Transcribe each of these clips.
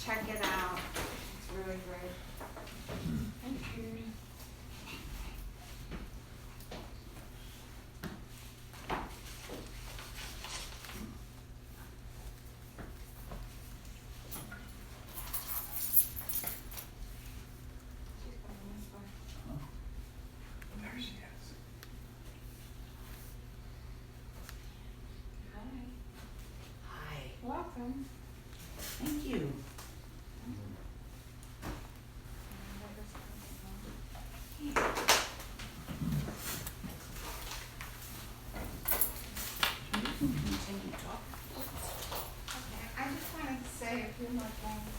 check it out. It's really great. Thank you. There she is. Hi. Welcome. Thank you. Continue talking. Okay, I just wanted to say a few more things.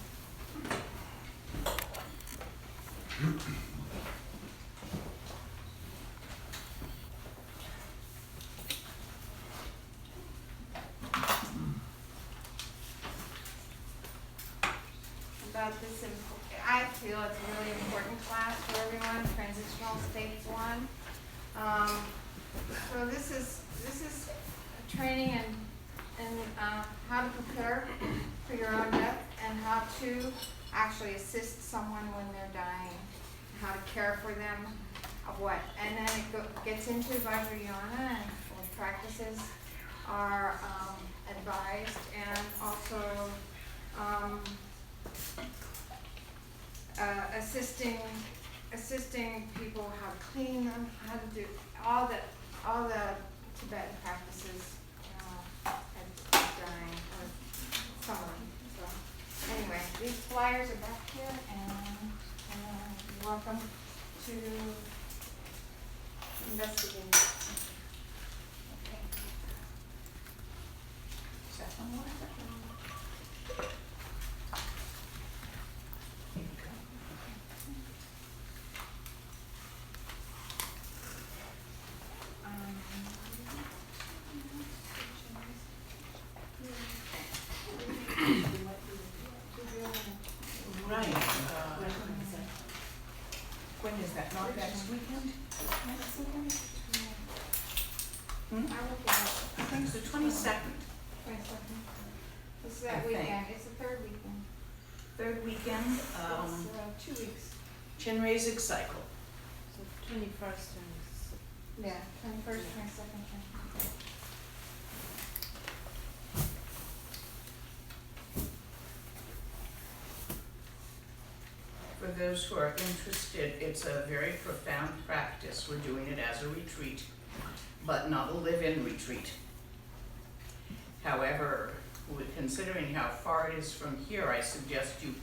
About this, I feel it's a really important class for everyone, transitional states one. So this is a training in how to prepare for your own death and how to actually assist someone when they're dying, how to care for them, and then it gets into Vajrayana and what practices are advised, and also assisting people how to clean them, how to do all the Tibetan practices at dying, or some of them. So anyway, these flyers are back here, and you're welcome to investigate. Okay. Is that one more? Here you go. Right. When is that? Not next weekend? I will get it. I think it's the 22nd. 22nd. This is I that think. weekend. It's the third weekend. Third weekend, It's 2 weeks. Chinrezig cycle. So 21st and Yeah, 21st, 22nd. For those who are interested, it's a very profound practice. We're doing it as a retreat, but not a live-in retreat. However, considering how far it is from here, I suggest you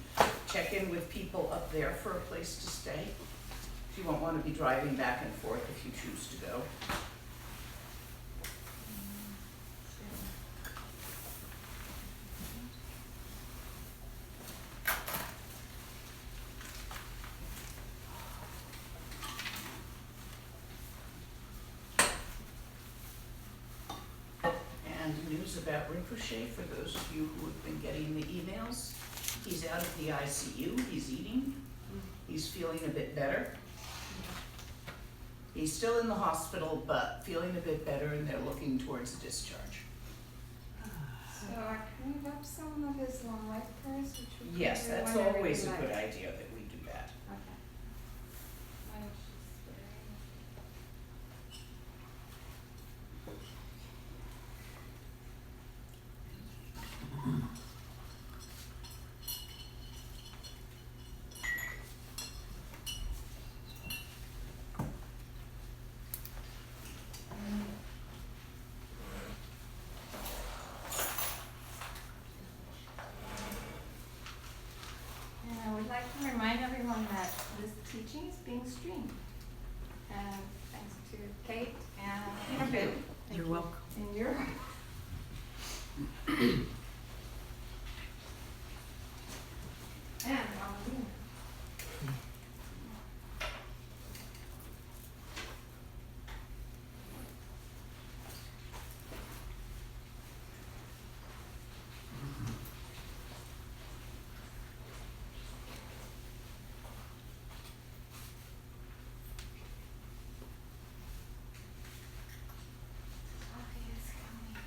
check in with people up there for a place to stay. You won't want to be driving back and forth if you choose to go. And news about Rinpoche, for those of you who have been getting the emails. He's out of the ICU, he's eating, he's feeling a bit better. He's still in the hospital, but feeling a bit better, and they're looking towards a discharge. So I cleaned up some of his life prayers, which we can Yes, do that's whenever always you a like. good idea that we do that. Okay. I was just very- And I would like to remind everyone that this teaching is being streamed. And thanks to Kate and Peter. you're welcome. And you're. And Halloween. Coffee is coming.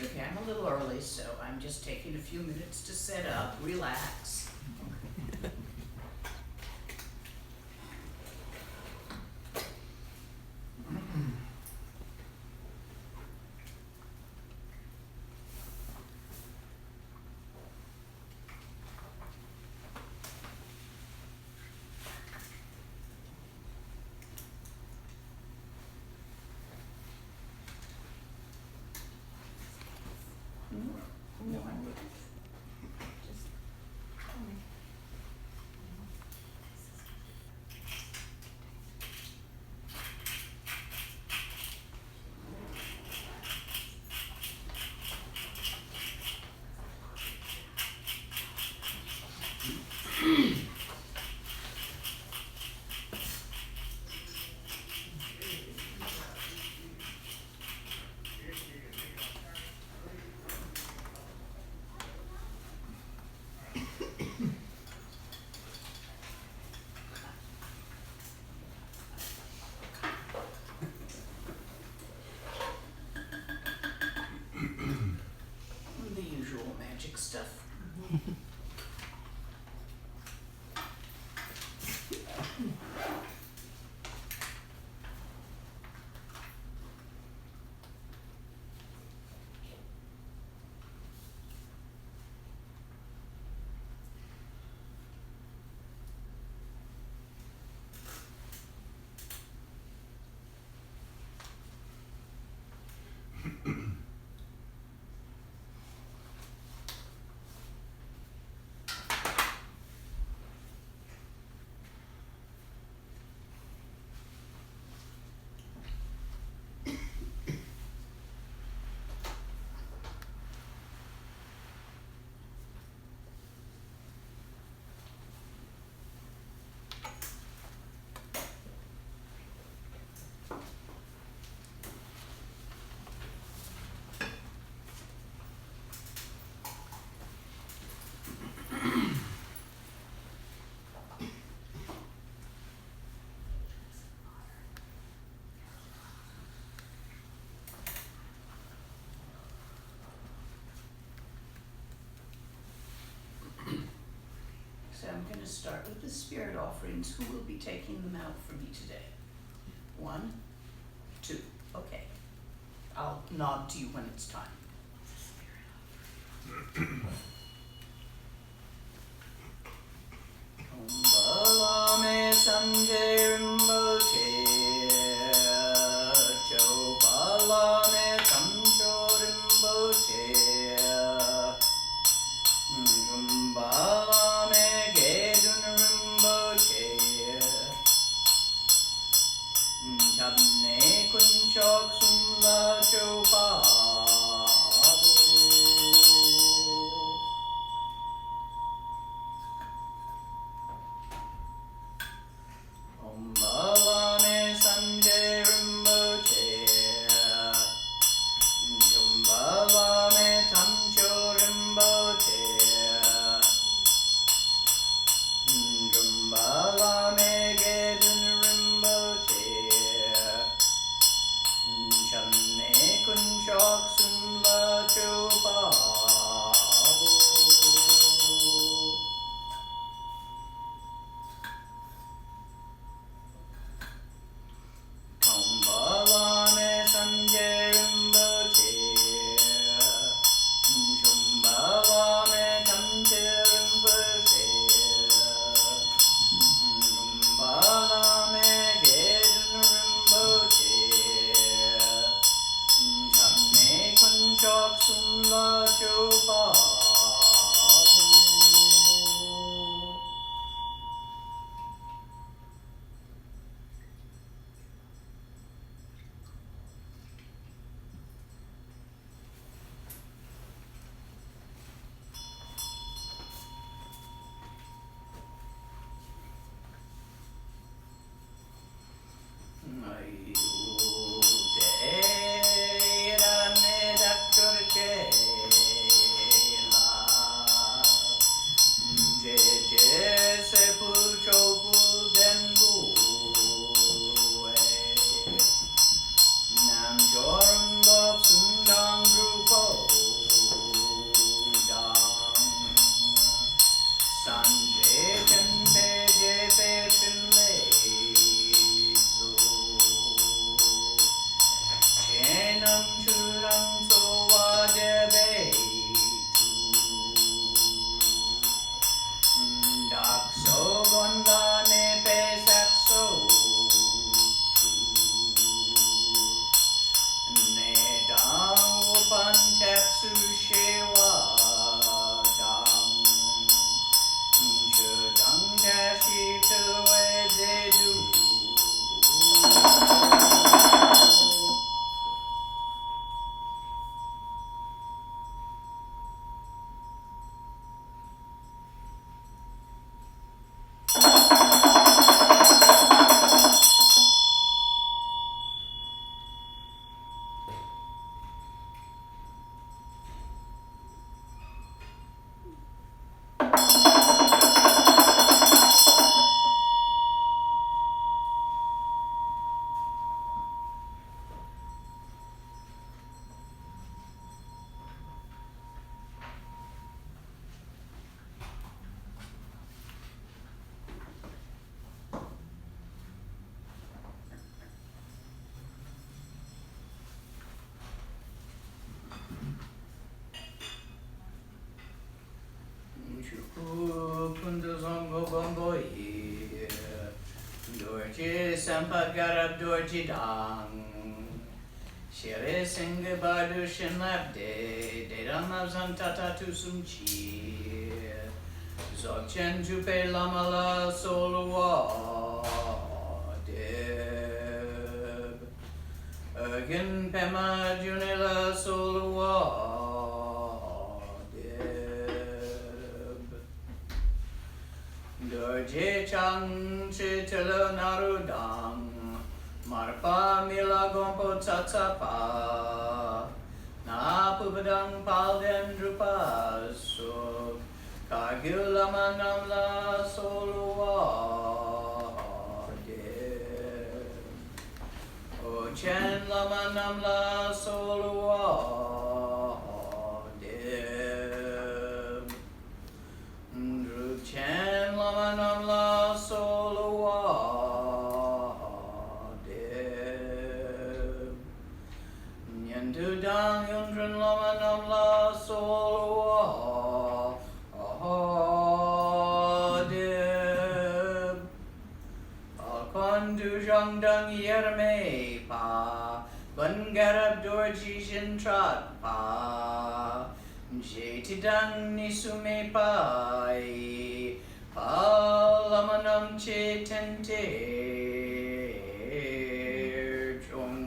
It's okay, I'm a little early, so I'm just taking a few minutes to set up, relax. No, I'm good. Just tell me. The usual magic stuff. So I'm going to start with the spirit offerings. Who will be taking them out for me today? 1, 2. Okay. I'll nod to you when it's time. Om Balame Sanjay Rinpoche, Cho Balame Tamcho Rinpoche, Balame Gedun Rinpoche, Chabne Kunchok Sumla Chopa. Om Balame Sanjay Rinpoche, Om Balame Tamcho Rinpoche, Om Balame Gedun Rinpoche, Channe Kunchok Sumla Chopa. Om Balame Sanjay Rinpoche, Om Balame Tamche Rinpoche, Om Balame Gedun Rinpoche, Channe Kunchok Sumla Chopa. Sampa Garab Dorjidang. Shere Singa Bardu Shin Labde, Dedama Zantata Tusumchi. Zokchen Jupe Lamala Solua Deb. Ergin Pema Junila Solua Dorje Chang Chitila Narudang Marpa Mila Gompo Tatsapa Na Pubadang Palden Drupaso Kargil Lama Namla Solua O Chen Lama Namla Solua Chen Lama Namla Solua Deb Nyendu Dang Yundran Lama Namla Solua Deb Alkondu Zhang Dang Yerme Pa Bun Garab Dorji Jin Trat Pa Jetidang Nisume Pai Palamanam Chetente Chung.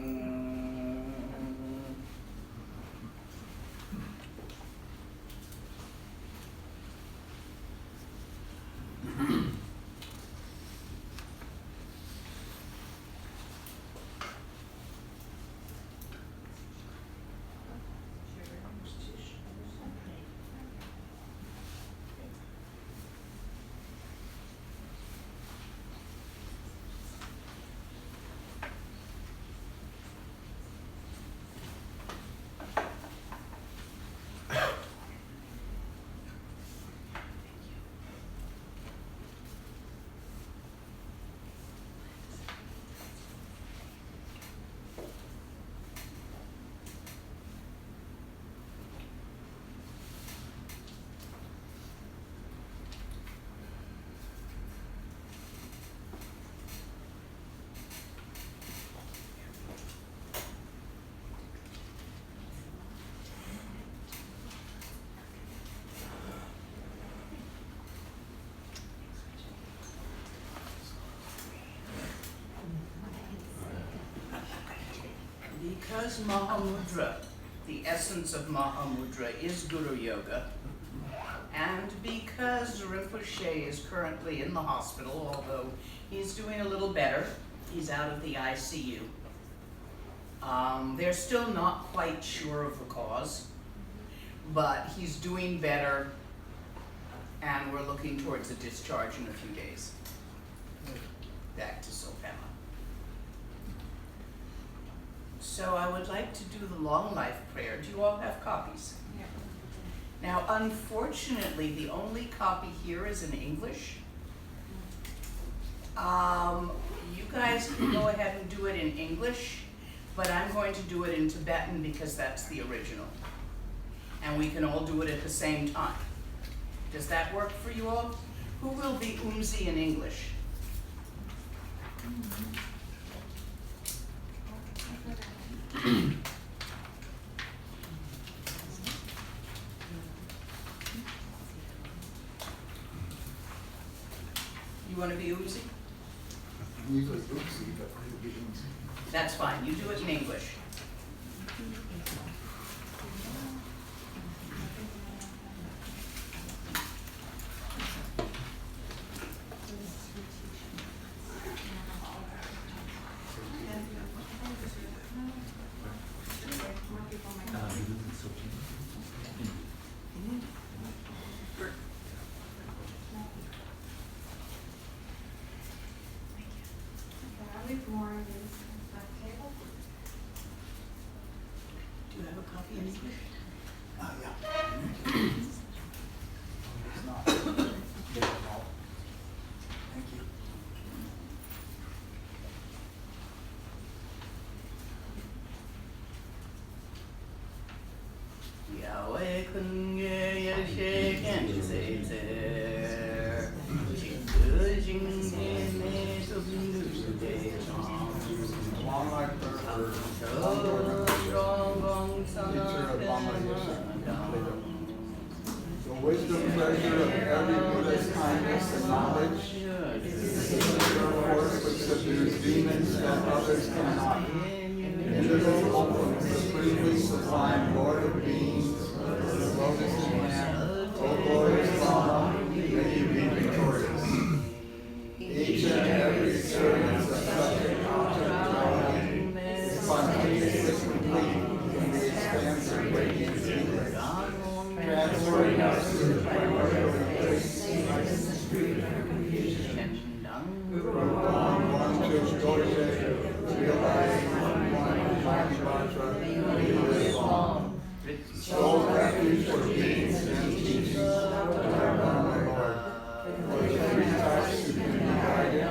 Because Mahamudra, the essence of Mahamudra is Guru Yoga, and because Rinpoche is currently in the hospital, although he's doing a little better, he's out of the ICU, they're still not quite sure of the cause, but he's doing better, and we're looking towards a discharge in a few days. Back to Sopema. So I would like to do the long life prayer. Do you all have copies? Yeah. Now, unfortunately, the only copy here is in English. You guys can go ahead and do it in English, but I'm going to do it in Tibetan because that's the original. And we can all do it at the same time. Does that work for you all? Who will be Umzi in English? You want to be Umzi? Usually oopsie, but I would be oopsie. That's fine. You do it in English. I'll leave more of these on the table. Do you have a copy in English? Yeah. It's not. Thank you. Yahweh kunye yeshe kense Long life forever. Teacher of Lama Yeshe. The wisdom treasure of every Buddha's kindness and knowledge. The force which subdues demons that others cannot. Indivisible and supremely sublime Lord of beings, lotus in hand, O glorious Lama, may you be victorious. Each and every experience of such a contemplative is spontaneously complete in the expanse of radiant secret, transferring us to the primordial place of purification. From one to Doje, realizing one mantra, we live on. Sole refuge for beings and teachings, our Lord. For the three types who can be guided,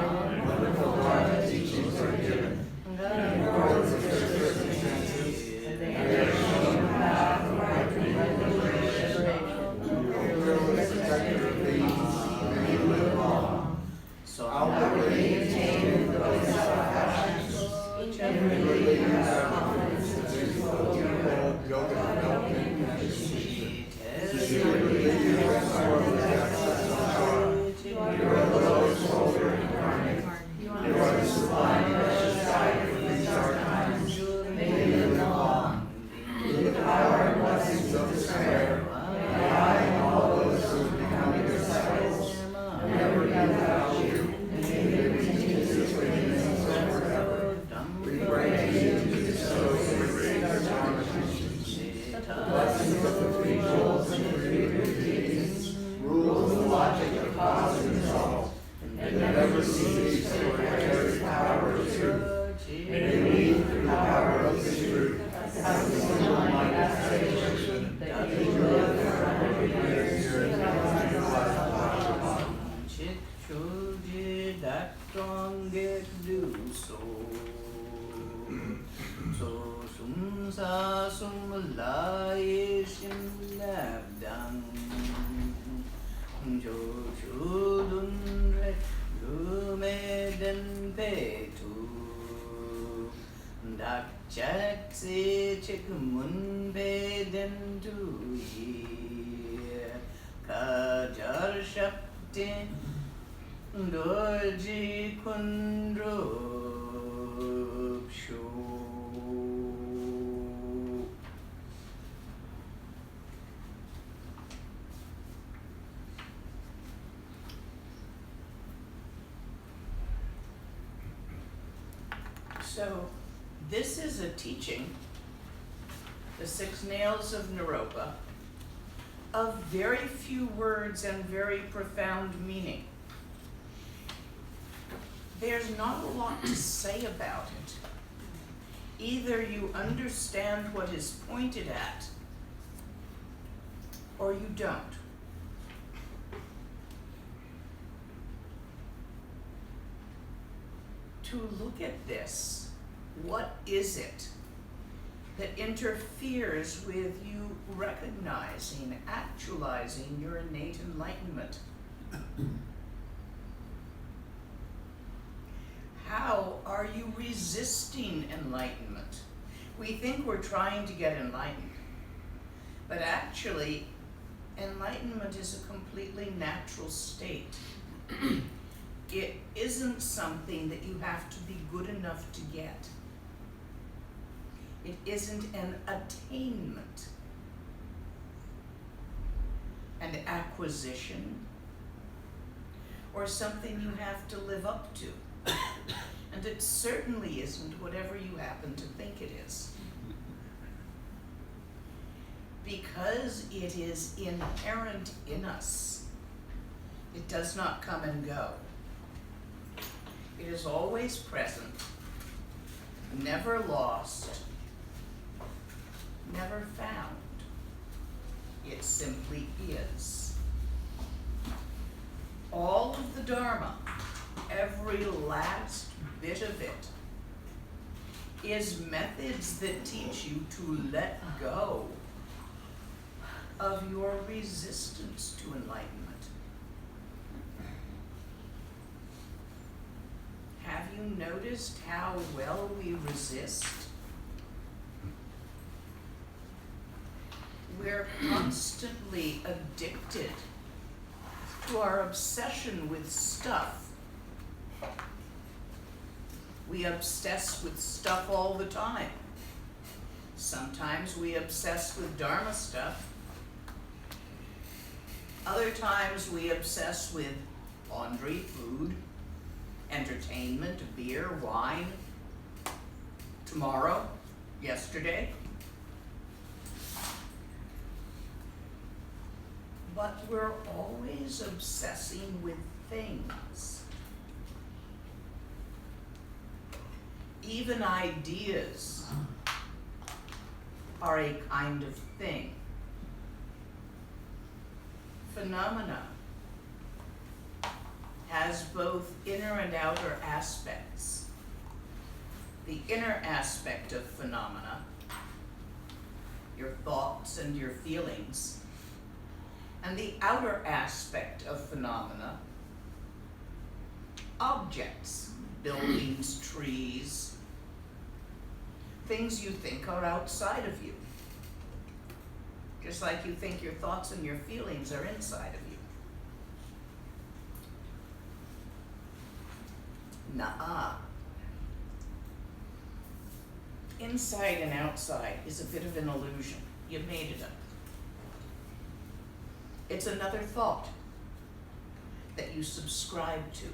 wonderful Dharma teachings are given. In accordance with their circumstances, they are shown the path of right liberation. O fearless protector of beings, may you live long. Outwardly maintaining the place of actions, inwardly you have confidence in beautiful yoga development and execution. Secretly you transform the depths of power. You are the lowest shoulder incarnate. You are the sublime precious guide for these dark times. May you live long. Through the power and blessings of this prayer, may I and all those who have become your disciples never be without you. May you continuously remain so forever. We pray to you to bestow your great Dharma teachings. Blessings of the three jewels and the three beings, rules the logic of cause and result, and never cease to declare the power of truth. May we, through the power of this truth, have the single-minded celebration that you live forever years here in the life of that strong get do so. So sumsa sumlaye shinabdang jo chudun re lumeden petu dak chak se chikmun beden tu ye kajar shapte Dorji Kundrup Shu. So, this is a teaching, the 6 nails of Naropa, of very few words and very profound meaning. There's not a lot to say about it. Either you understand what is pointed at, or you don't. To look at this, what is it that interferes with you recognizing, actualizing your innate enlightenment? How are you resisting enlightenment? We think we're trying to get enlightened, but actually, enlightenment is a completely natural state. It isn't something that you have to be good enough to get. It isn't an attainment, an acquisition, or something you have to live up to. And it certainly isn't whatever you happen to think it is. Because it is inherent in us, it does not come and go. It is always present, never lost, never found. It simply is. All of the Dharma, every last bit of it, is methods that teach you to let go of your resistance to enlightenment. Have you you noticed how well we resist? We're constantly addicted to our obsession with stuff. We obsess with stuff all the time. Sometimes we obsess with Dharma stuff. Other times we obsess with laundry, food, entertainment, beer, wine, tomorrow, yesterday. But we're always obsessing with things. Even ideas are a kind of thing. Phenomena has both inner and outer aspects. The inner aspect of phenomena, your thoughts and your feelings, and the outer aspect of phenomena, objects, buildings, trees, things you think are outside of you. Just like you think your thoughts and your feelings are inside of you. Nuh-uh. Inside and outside is a bit of an illusion. You made it up. It's another thought that you subscribe to,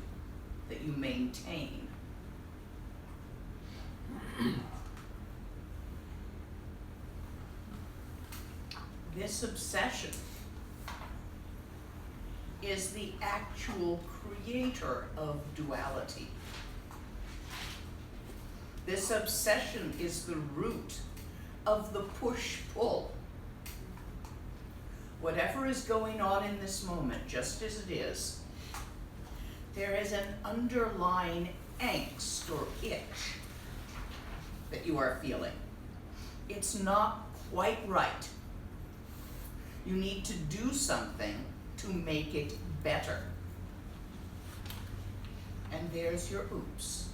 that you maintain. This obsession is the actual creator of duality. This obsession is the root of the push-pull. Whatever is going on in this moment, just as it is, there is an underlying angst or itch that you are feeling. It's not quite right. You need to do something to make it better. And there's your oops.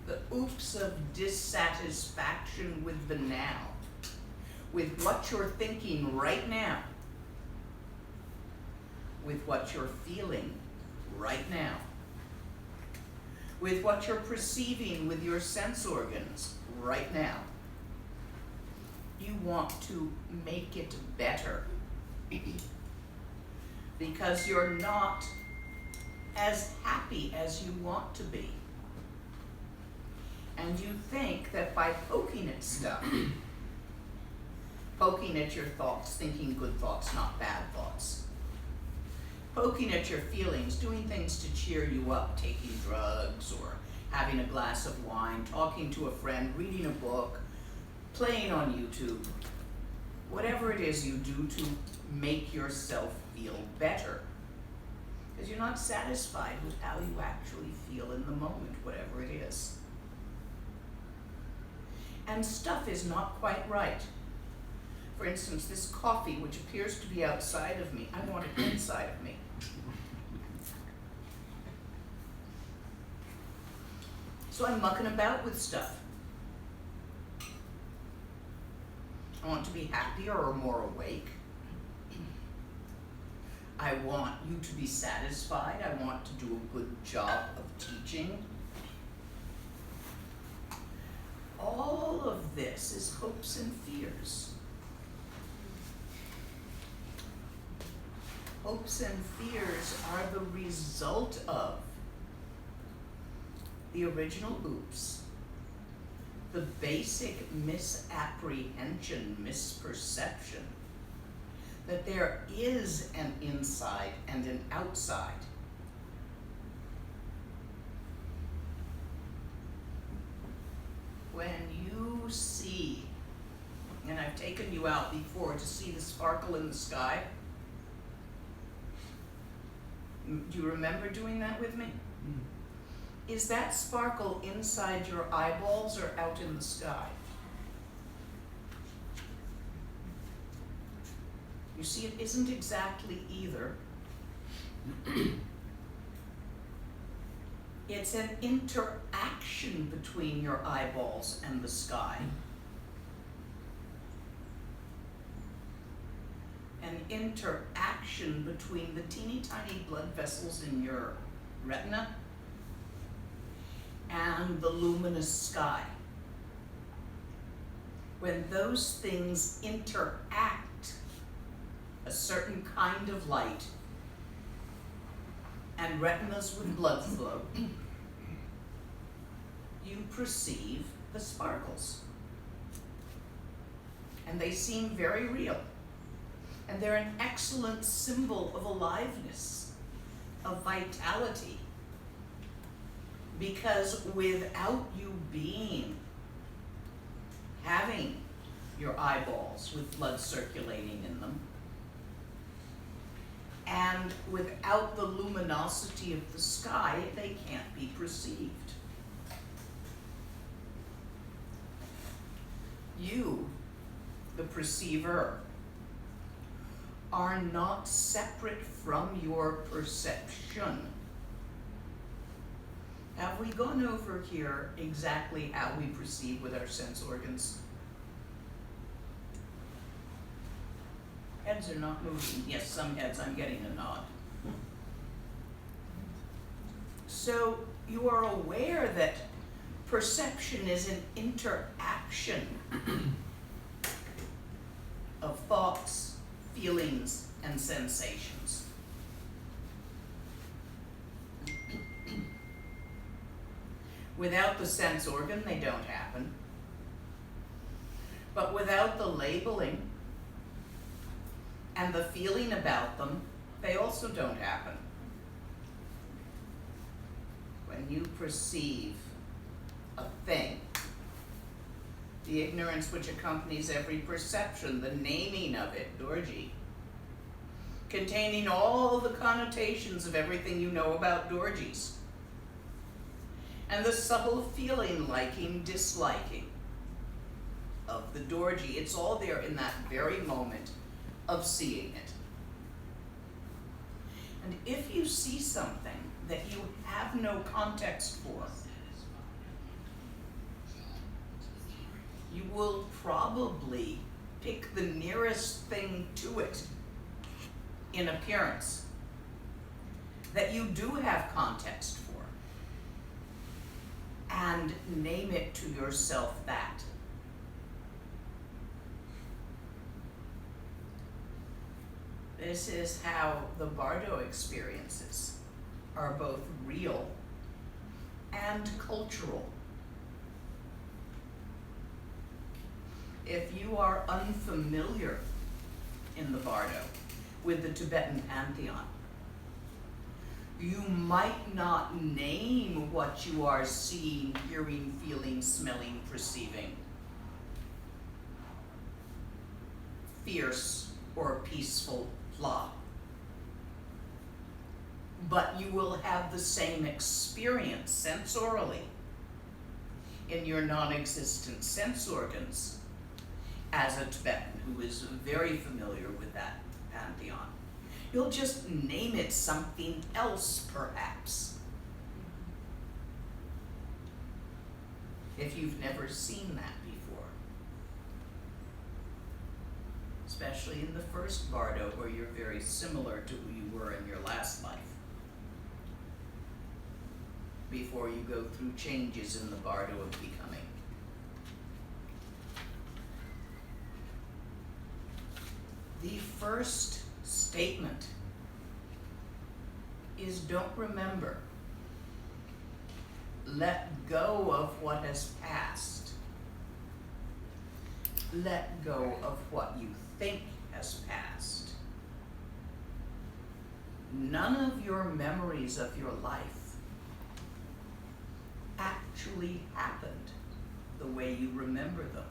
The oops of dissatisfaction with the now, with what you're thinking right now, with what you're feeling right now, with what you're perceiving with your sense organs right now. You want to make it better because you're not as happy as you want to be. And you think that by poking at stuff, poking at your thoughts, thinking good thoughts, not bad thoughts, poking at your feelings, doing things to cheer you up, taking drugs or having a glass of wine, talking to a friend, reading a book, playing on YouTube, whatever it is you do to make yourself feel better. Because you're not satisfied with how you actually feel in the moment, whatever it is. And stuff is not quite right. For instance, this coffee, which appears to be outside of me, I want it inside of me. So I'm mucking about with stuff. I want to be happier or more awake. I want you to be satisfied. I want to do a good job of teaching. All of this is hopes and fears. Hopes and fears are the result of the original oops, the basic misapprehension, misperception that there is an inside and an outside. When you see, and I've taken you out before to see the sparkle in the sky. Do you remember doing that with me? Is that sparkle inside your eyeballs or out in the sky? You see, it isn't exactly either. It's an interaction between your eyeballs and the sky. An interaction between the teeny tiny blood vessels in your retina and the luminous sky. When those things interact, a certain kind of light and retinas with blood flow, you perceive the sparkles. And they seem very real. And they're an excellent symbol of aliveness, of vitality. Because without you having your eyeballs with blood circulating in them, and without the luminosity of the sky, they can't be perceived. You, the perceiver, are not separate from your perception. Have we gone over here exactly how we perceive with our sense organs? Heads are not moving. Yes, some heads, I'm getting a nod. So you are aware that perception is an interaction of thoughts, feelings, and sensations. Without the sense organ, they don't happen. But without the labeling and the feeling about them, they also don't happen. When you perceive a thing, the ignorance which accompanies every perception, the naming of it, Dorji, containing all the connotations of everything you know about Dorjis, and the subtle feeling, liking, disliking of the Dorji, it's all there in that very moment of seeing it. And if you see something that you have no context for, you will probably pick the nearest thing to it in appearance that you do have context for, and name it to yourself that. This is how the Bardo experiences are both real and cultural. If you are unfamiliar in the Bardo with the Tibetan pantheon, you might not name what you are seeing, hearing, feeling, smelling, perceiving fierce or peaceful blah. But you will have the same experience sensorially in your non-existent sense organs as a Tibetan who is very familiar with that pantheon. You'll just name it something else, perhaps, if you've never seen that before. Especially in the first Bardo, where you're very similar to who you were in your last life, before you go through changes in the Bardo of becoming. The first statement is don't remember. Let go of what has passed. Let go of what you think has passed. None of your memories of your life actually happened the way you remember them.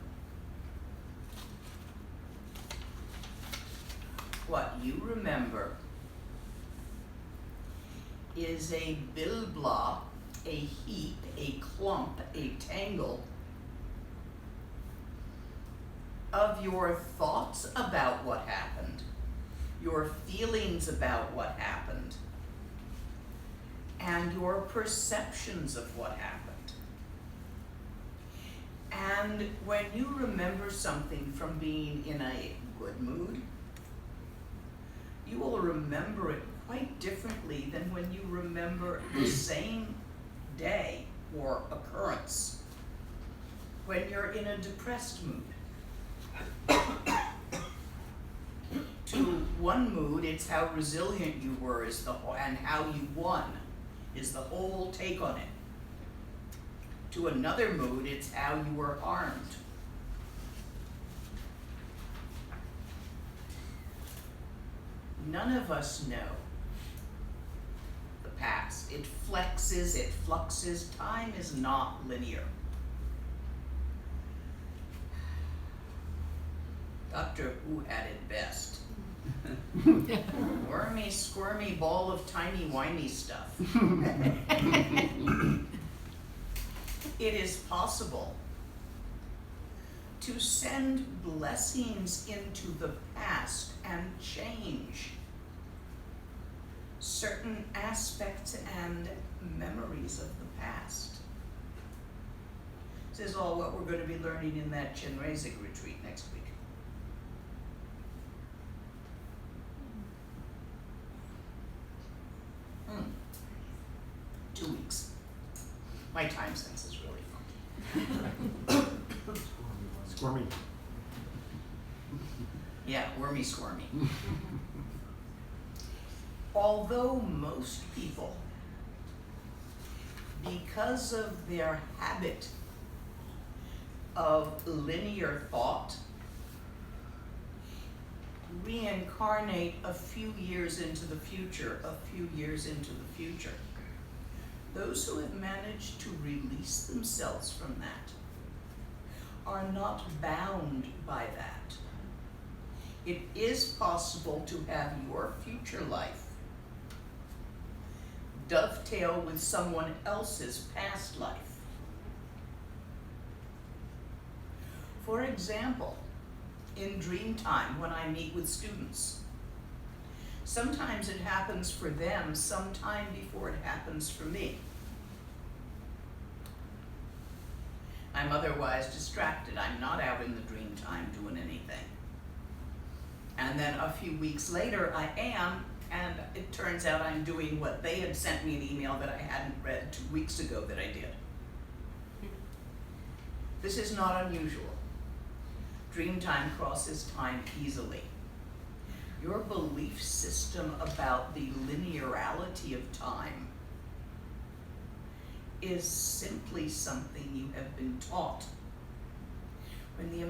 What you remember is a bilbla, a heap, a clump, a tangle of your thoughts about what happened, your feelings about what happened, and your perceptions of what happened. And when you remember something from being in a good mood, you will remember it quite differently than when you remember the same day or occurrence when you're in a depressed mood. To one mood, it's how resilient you were is and how you won is the whole take on it. To another mood, it's how you were harmed. None of us know the past. It flexes, it fluxes. Time is not linear. Dr. Who had it best. Wormy, squirmy ball of tiny whiny stuff. It is possible to send blessings into the past and change certain aspects and memories of the past. This is all what we're going to be learning in that Chenrezig retreat next week. 2 weeks. My time sense is really funky. Squirmy. Yeah, wormy squirmy. Although most people, because of their habit of linear thought, reincarnate a few years into the future, those who have managed to release themselves from that are not bound by that. It is possible to have your future life dovetail with someone else's past life. For example, in dream time when I meet with students, sometimes it happens for them sometime before it happens for me. I'm otherwise distracted. I'm not out in the dream time doing anything. And then a few weeks later I am, and it turns out I'm doing what they had sent me an email that I hadn't read 2 weeks ago that I did. This is not unusual. Dream time crosses time easily. Your belief system about the linearity of time is simply something you have been taught. When the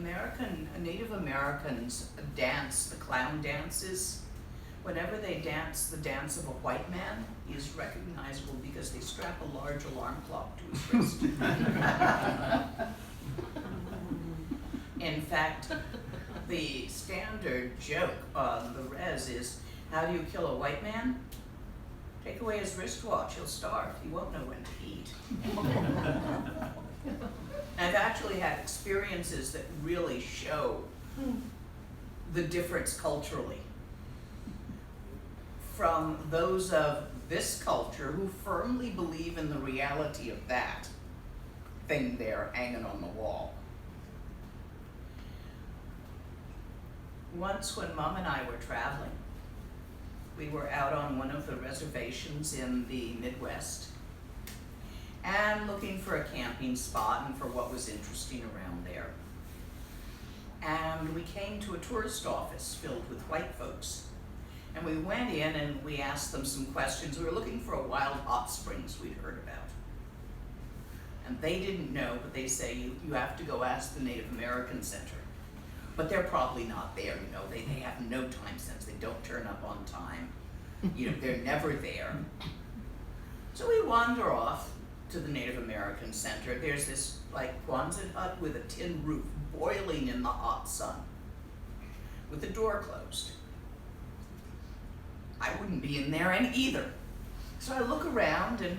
Native Americans dance the clown dances, whenever they dance the dance of a white man, he is recognizable because they strap a large alarm clock to his wrist. In fact, the standard joke on the res is, how do you kill a white man? Take away his wristwatch, he'll starve. He won't know when to eat. I've actually had experiences that really show the difference culturally from those of this culture who firmly believe in the reality of that thing there hanging on the wall. Once when Mom and I were traveling, we were out on one of the reservations in the Midwest and looking for a camping spot and for what was interesting around there. And we came to a tourist office filled with white folks. And we went in and we asked them some questions. We were looking for a wild hot springs we'd heard about. And they didn't know, but they say, you have to go ask the Native American Center. But they're probably not there, you know, they have no time sense, they don't turn up on time, you know, they're never there. So we wander off to the Native American Center. There's this like Quonset hut with a tin roof boiling in the hot sun with the door closed. I wouldn't be in there either. So I look around and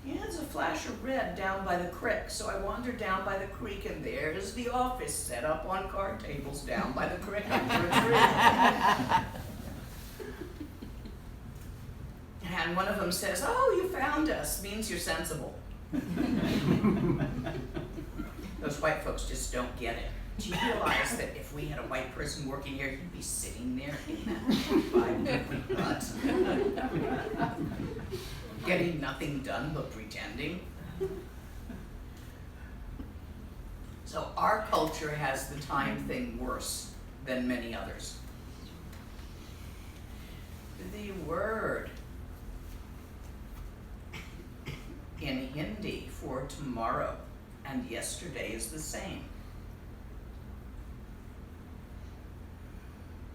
yeah, there's a flash of red down by the creek. So I wander down by the creek and there's the office set up on card tables down by the creek under a tree. And one of them says, "Oh, you found us," means you're sensible. Those white folks just don't get it. Do you realize that if we had a white person working here, he'd be sitting there in that 5 butt, getting nothing done but pretending? So our culture has the time thing worse than many others. The word in Hindi for tomorrow and yesterday is the same.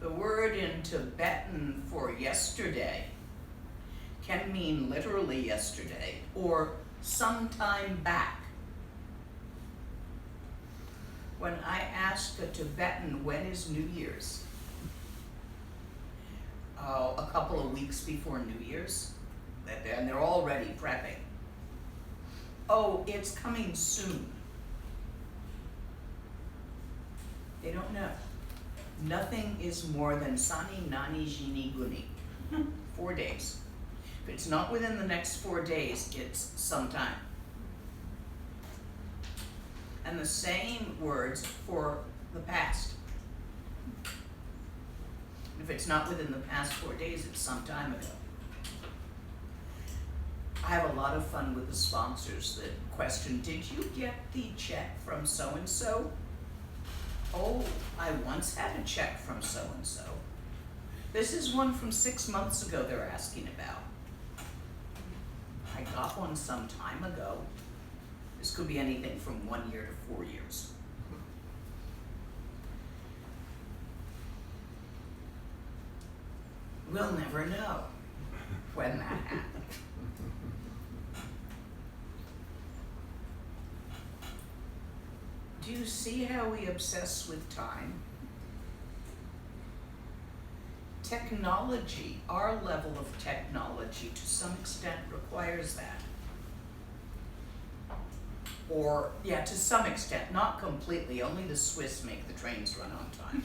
The word in Tibetan for yesterday can mean literally yesterday or sometime back. When I ask a Tibetan, when is New Year's? A couple of weeks before New Year's, and they're already prepping. Oh, it's coming soon. They don't know. Nothing is more than Sani Nani Jini Guni. 4 days. If it's not within the next 4 days, it's sometime. And the same words for the past. If it's not within the past 4 days, it's some time ago. I have a lot of fun with the sponsors that question, "Did you get the check from so-and-so?" "Oh, I once had a check from so-and-so. This is one from 6 months ago they're asking about. I got one some time ago." This could be anything from 1 year to 4 years. We'll never know when that happened. Do you see how we obsess with time? Technology, our level of technology to some extent requires that. Or, yeah, to some extent, not completely, only the Swiss make the trains run on time.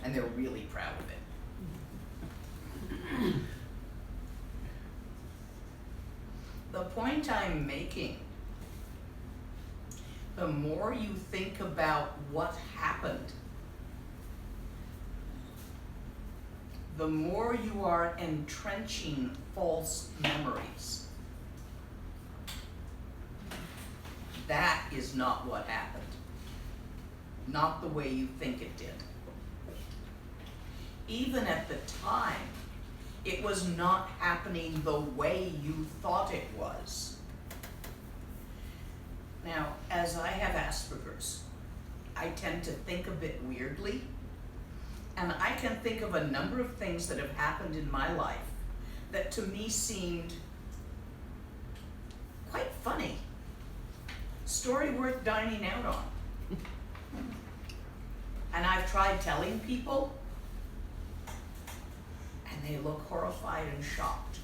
And they're really proud of it. The point I'm making, the more you think about what happened, the more you are entrenching false memories. That is not what happened. Not the way you think it did. Even at the time, it was not happening the way you thought it was. Now, as I have Asperger's, I tend to think a bit weirdly, and I can think of a number of things that have happened in my life that to me seemed quite funny. Story worth dining out on. And I've tried telling people, and they look horrified and shocked.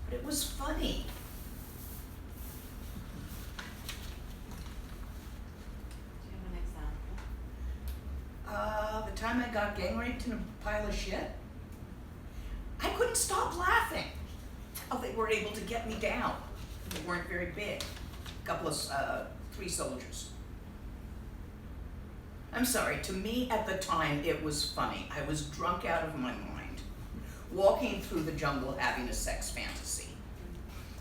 But it was funny. Do you have an example? The time I got gang raped in a pile of shit, I couldn't stop laughing. Oh, they were able to get me down. They weren't very big. A couple of 3 soldiers. I'm sorry, to me at the time it was funny. I was drunk out of my mind, walking through the jungle having a sex fantasy.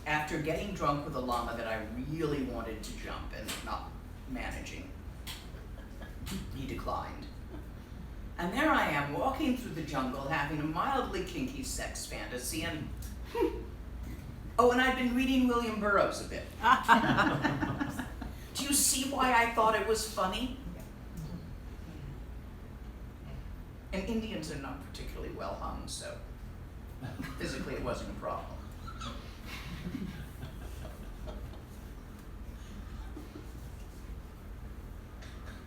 After getting drunk with a llama that I really wanted to jump and not managing, he declined. And there I am walking through the jungle having a mildly kinky sex fantasy and oh, and I've been reading William Burroughs a bit. Do you see why I thought it was funny? And Indians are not particularly well hung, so physically it wasn't a problem.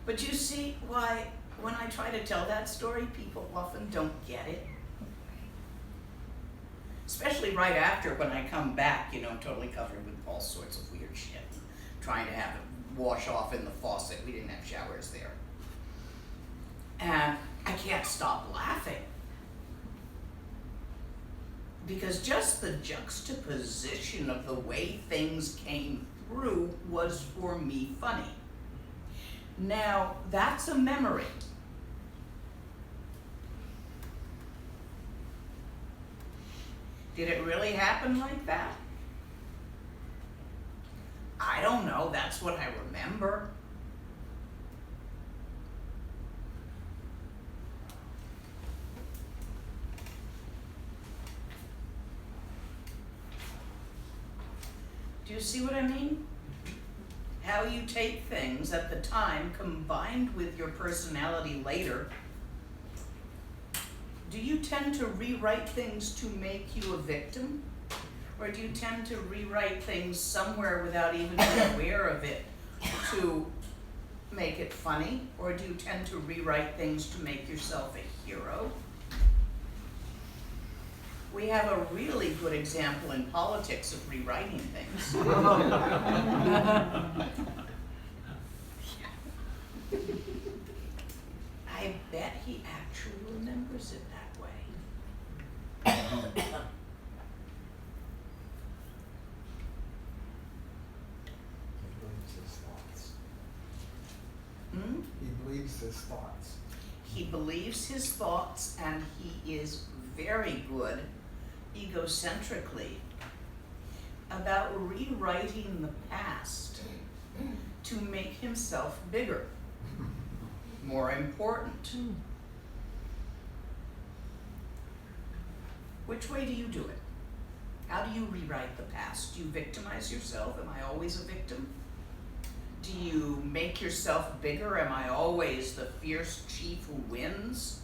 But you see why when I try to tell that story, people often don't get it. Especially right after when I come back, totally covered with all sorts of weird shit. Trying to have it wash off in the faucet. We didn't have showers there. And can't stop laughing. Because just the juxtaposition of the way things came through was for me funny. Now, that's a memory. Did it really happen like that? I don't know, that's what I remember. Do you see what I mean? How you take things at the time combined with your personality later. Do you tend to rewrite things to make you a victim? Or do you tend to rewrite things somewhere without even being aware of it to make it funny? Or do you tend to rewrite things to make yourself a hero? We have a really good example in politics of rewriting things. I bet he actually remembers it that way. He believes his thoughts. He believes his thoughts, and he is very good, egocentrically, about rewriting the past to make himself bigger, more important. Which way do you do it? How do you rewrite the past? Do you victimize yourself? Am I always a victim? Do you make yourself bigger? Am I always the fierce chief who wins?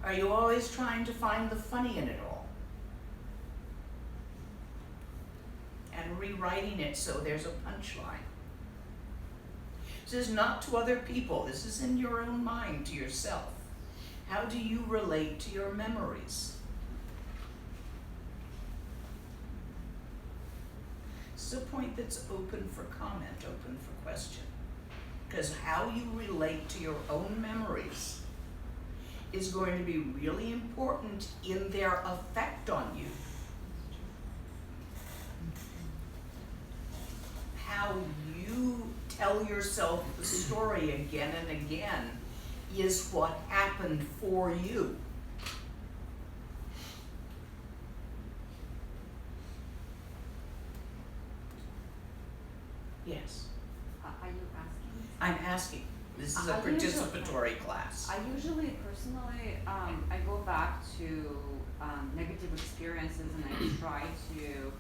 Are you always trying to find the funny in it all? And rewriting it so there's a punchline. This is not to other people. This is in your own mind, to yourself. How do you relate to your memories? This is a point that's open for comment, open for question. Because how you relate to your own memories is going to be really important in their effect on you. How you tell yourself the story again and again is what happened for you. Yes, Are you asking? I'm asking. This is a participatory class. I usually, personally, I go back to negative experiences and I try to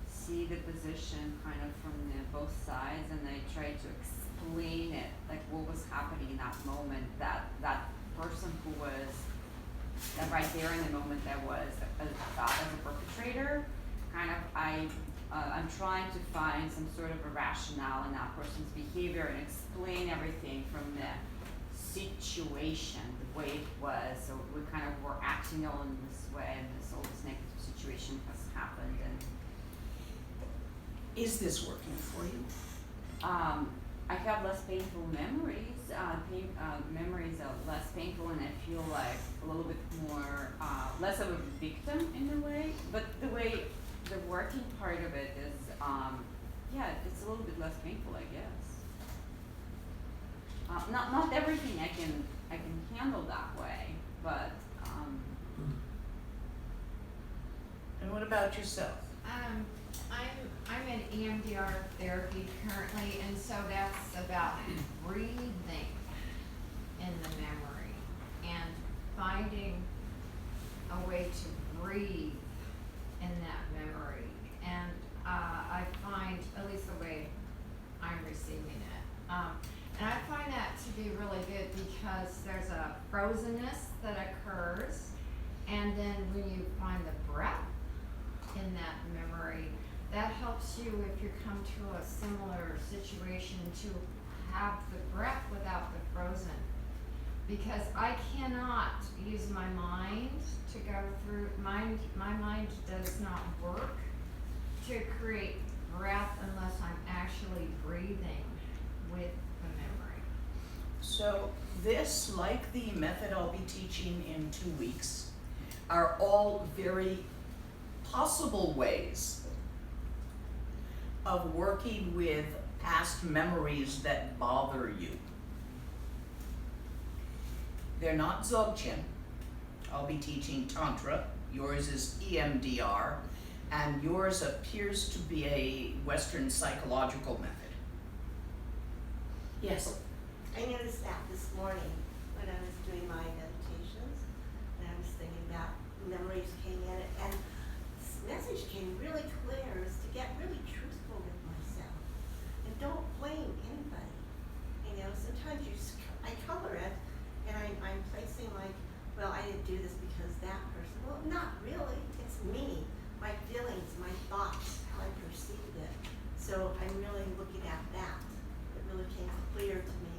see the position kind of from both sides, and I try to explain it, like what was happening in that moment, that person who was right there in the moment that was thought as a perpetrator, kind of I'm trying to find some sort of a rationale in that person's behavior and explain everything from the situation, the way it was. So we kind of were acting all in this way, and all this negative situation has happened. And Is this working for you? I have less painful memories. Memories are less painful, and I feel like a little bit more, less of a victim in a way. But the way the working part of it is, it's a little bit less painful, I guess. Not everything I can handle that way, but. And what about yourself? I'm in EMDR therapy currently, and so that's about breathing in the memory and finding a way to breathe in that memory. And I find, at least the way I'm receiving it, and I find that to be really good because there's a frozenness that occurs, and then when you find the breath in that memory, that helps you if you come to a similar situation to have the breath without the frozen. Because I cannot use my mind to go through, my mind does not work to create breath unless I'm actually breathing with the memory. So this, like the method I'll be teaching in 2 weeks, are all very possible ways of working with past memories that bother you. They're not Dzogchen. I'll be teaching Tantra. Yours is EMDR, and yours appears to be a Western psychological method. Yes. I noticed that this morning when I was doing my meditations, and I was thinking about memories came in, and this message came really clear, is to get really truthful with myself, and don't blame anybody. You know, sometimes I color it, and I'm placing like, well, I didn't do this because that person. Well, not really. It's me, my feelings, my thoughts, how I perceived it. So I'm really looking at that. It really came clear to me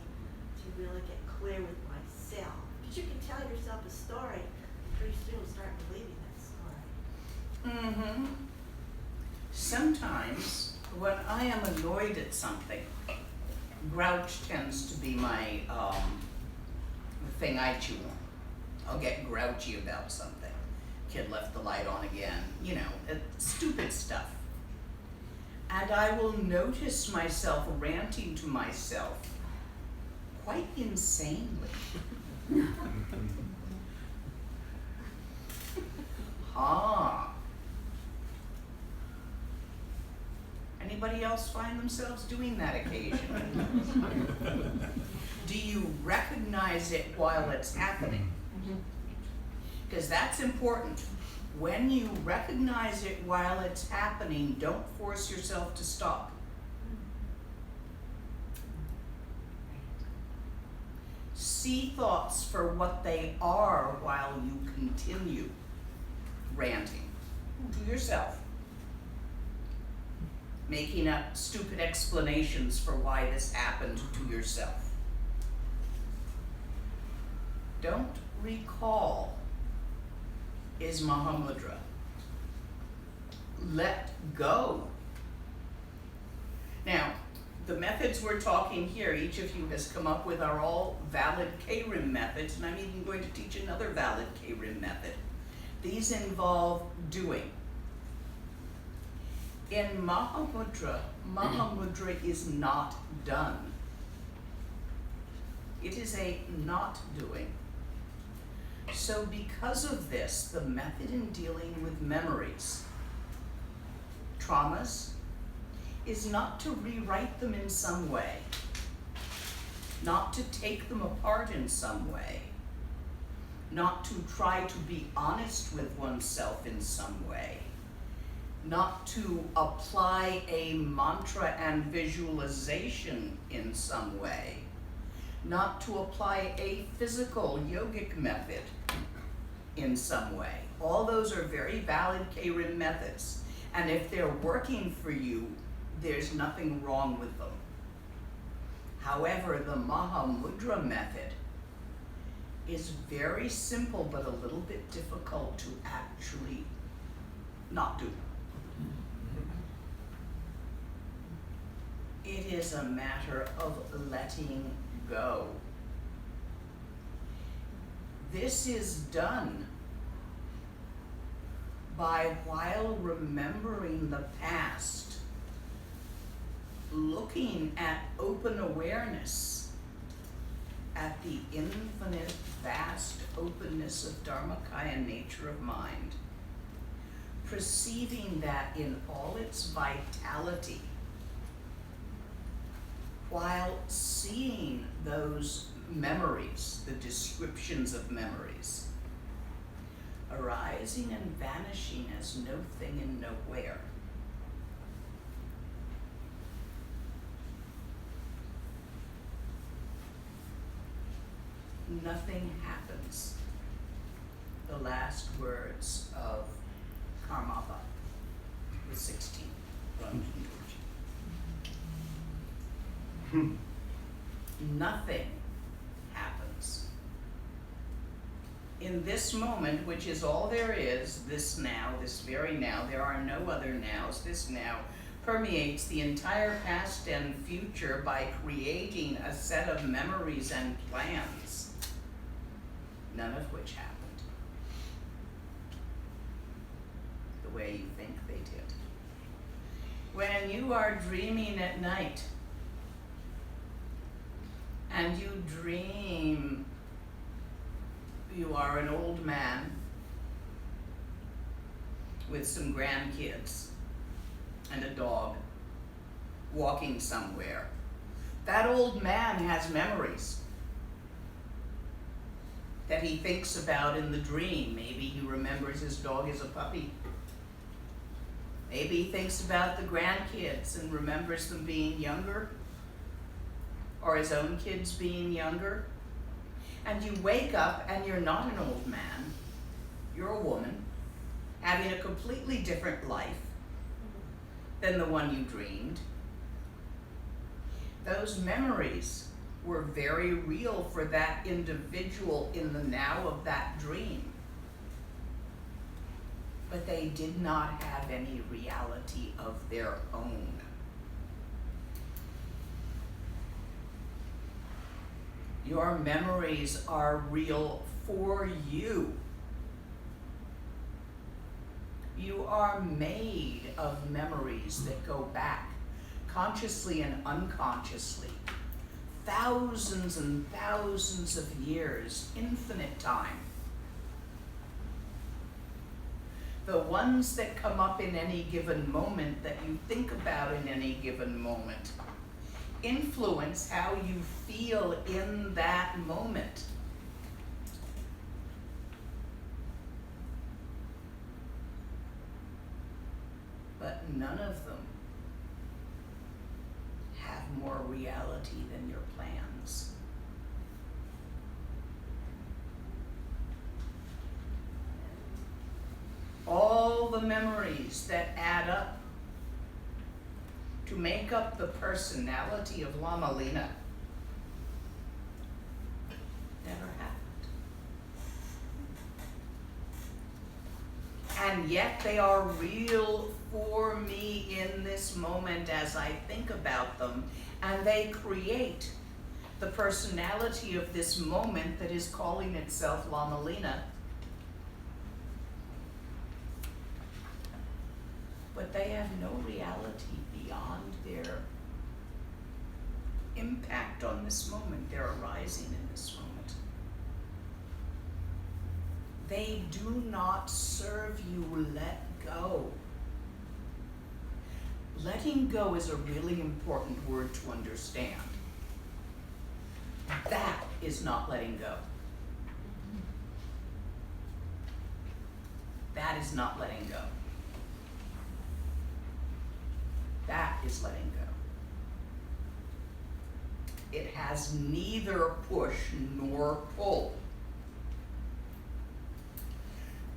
to really get clear with myself. Because you can tell yourself a story, and pretty soon you'll start believing that story. Mm-hmm. Sometimes when I am annoyed at something, grouch tends to be my the thing I chew on. I'll get grouchy about something. Kid left the light on again, you know, stupid stuff. And I will notice myself ranting to myself quite insanely. Anybody else find themselves doing that occasionally? Do you recognize it while it's happening? Because that's important. When you recognize it while it's happening, don't force yourself to stop. See thoughts for what they are while you continue ranting to yourself, making up stupid explanations for why this happened to yourself. Don't recall is Mahamudra. Let go. Now, the methods we're talking here, each of you has come up with, are all valid K-RIM methods, and I'm even going to teach another valid K-RIM method. These involve doing. In Mahamudra, Mahamudra is not done. It is a not doing. So because of this, the method in dealing with memories, traumas, is not to rewrite them in some way, not to take them apart in some way, not to try to be honest with oneself in some way, not to apply a mantra and visualization in some way, not to apply a physical yogic method in some way. All those are very valid K-RIM methods, and if they're working for you, there's nothing wrong with them. However, the Mahamudra method is very simple but a little bit difficult to actually not do. It is a matter of letting go. This is done by, while remembering the past, looking at open awareness, at the infinite, vast openness of Dharmakaya nature of mind, perceiving that in all its vitality, while seeing those memories, the descriptions of memories, arising and vanishing as no thing and nowhere. Nothing happens. The last words of Karmapa, the 16th. Nothing happens. In this moment, which is all there is, this now, this very now, there are no other nows, this now, permeates the entire past and future by creating a set of memories and plans, none of which happened the way you think they did. When you are dreaming at night and you dream you are an old man with some grandkids and a dog walking somewhere, that old man has memories that he thinks about in the dream. Maybe he remembers his dog as a puppy. Maybe he thinks about the grandkids and remembers them being younger, or his own kids being younger. And you wake up and you're not an old man, you're a woman, having a completely different life than the one you dreamed. Those memories were very real for that individual in the now of that dream. But they did not have any reality of their own. Your memories are real for you. You are made of memories that go back, consciously and unconsciously, thousands and thousands of years, infinite time. The ones that come up in any given moment that you think about in any given moment influence how you feel in that moment. But none of them have more reality than your plans. All the memories that add up to make up the personality of Lama Lena never happened. And yet they are real for me in this moment as I think about them, and they create the personality of this moment that is calling itself Lama Lena. But they have no reality beyond their impact on this moment, their arising in this moment. They do not serve you. Let go. Letting go is a really important word to understand. That is not letting go. That is not letting go. That is letting go. It has neither push nor pull.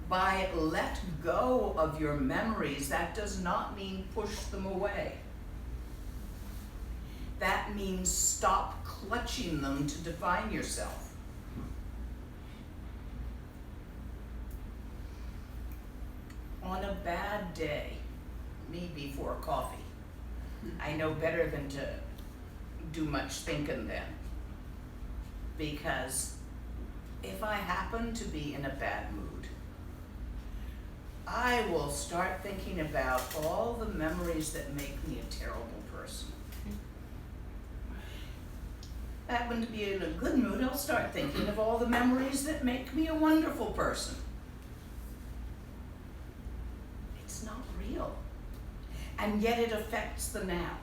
By let go of your memories, that does not mean push them away. That means stop clutching them to define yourself. On a bad day, me before coffee, I know better than to do much thinking then. Because if I happen to be in a bad mood, I will start thinking about all the memories that make me a terrible person. If I happen to be in a good mood, I'll start thinking of all the memories that make me a wonderful person. It's not real. And yet it affects the now.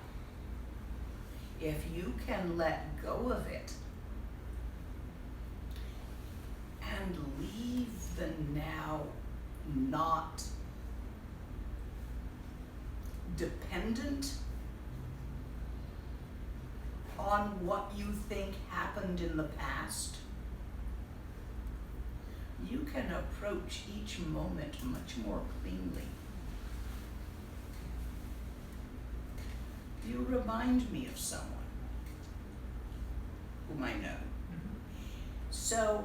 If you can let go of it and leave the now not dependent on what you think happened in the past, you can approach each moment much more cleanly. You remind me of someone whom I know. So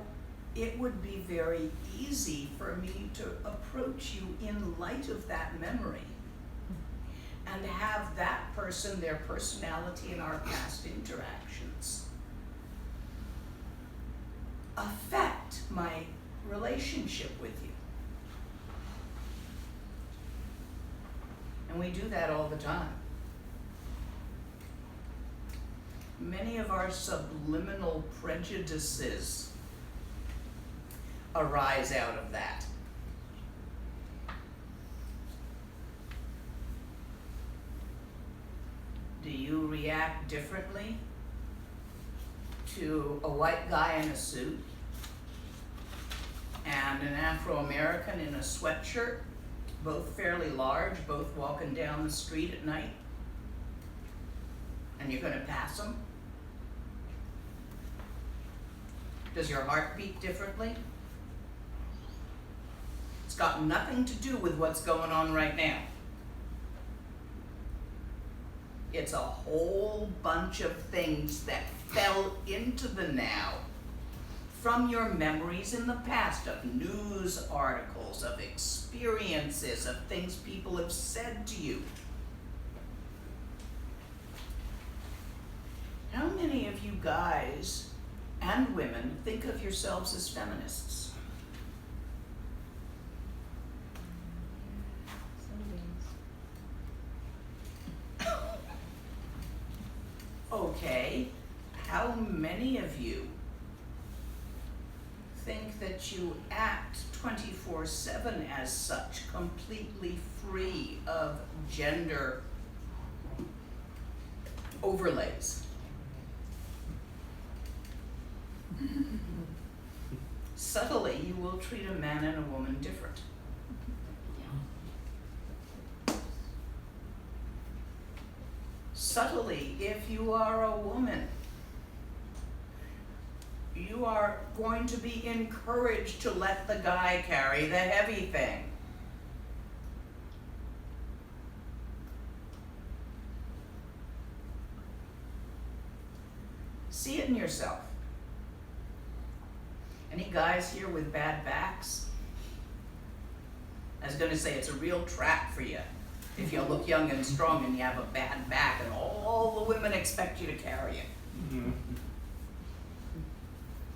it would be very easy for me to approach you in light of that memory. and have that person, their personality, and our past interactions affect my relationship with you. And we do that all the time. Many of our subliminal prejudices arise out of that. Do you react differently to a white guy in a suit and an Afro-American in a sweatshirt, both fairly large, both walking down the street at night? And you're gonna pass them? Does your heart beat differently? It's got nothing to do with what's going on right now. It's a whole bunch of things that fell into the now from your memories in the past, of news articles, of experiences, of things people have said to you. How many of you guys and women think of yourselves as feminists? Okay, how many of you think that you act 24/7 as such, completely free of gender overlays? Subtly, you will treat a man and a woman different. Subtly, if you are a woman, you are going to be encouraged to let the guy carry the heavy thing. See it in yourself. Any guys here with bad backs? I was gonna say it's a real trap for you if you look young and strong and you have a bad back and all the women expect you to carry it. Mhm.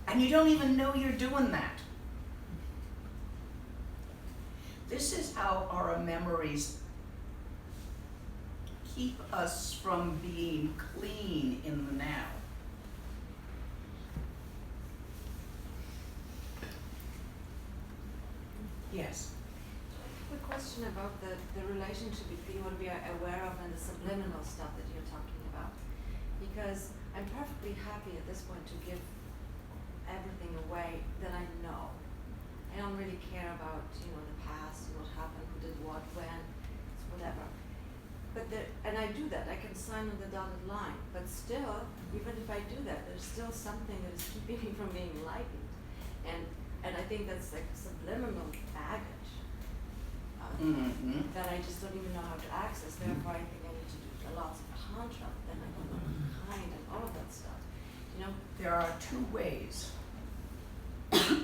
And you don't even know you're doing that. This is how our memories keep us from being clean in the now. Yes. Quick question about the relationship between what we are aware of and the subliminal stuff that you're talking about. Because I'm perfectly happy at this point to give everything away that I know. I don't really care about, the past, what happened, who did what, when, it's whatever. But and I do that, I can sign on the dotted line, but still, even if I do that, there's still something that is keeping me from being enlightened. And I think that's like subliminal baggage that I just don't even know how to access. Therefore, I think I need to do lots of tantra, but then I don't know behind and all of that stuff. There are two ways,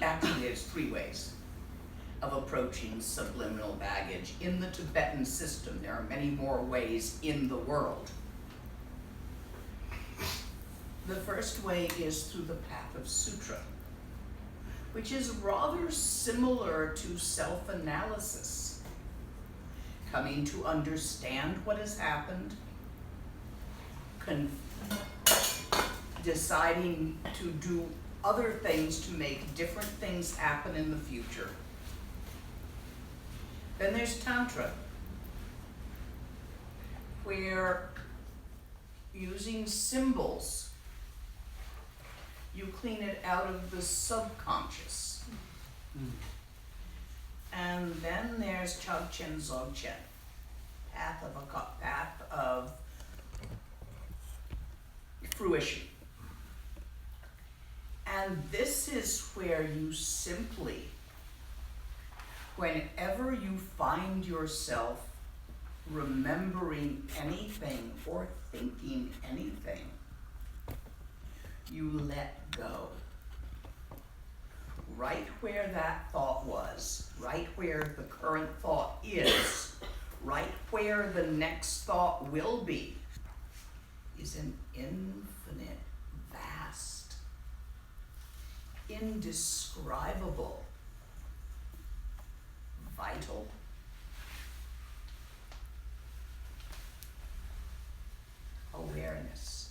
actually there's three ways of approaching subliminal baggage. In the Tibetan system, there are many more ways in the world. The first way is through the path of sutra, which is rather similar to self-analysis, coming to understand what has happened, deciding to do other things to make different things happen in the future. Then there's Tantra, where using symbols, you clean it out of the subconscious. And then there's Chogchen Dzogchen, path of fruition. And this is where you simply, whenever you find yourself remembering anything or thinking anything, you let go. Right where that thought was, right where the current thought is, right where the next thought will be, is an infinite, vast, indescribable, vital, awareness.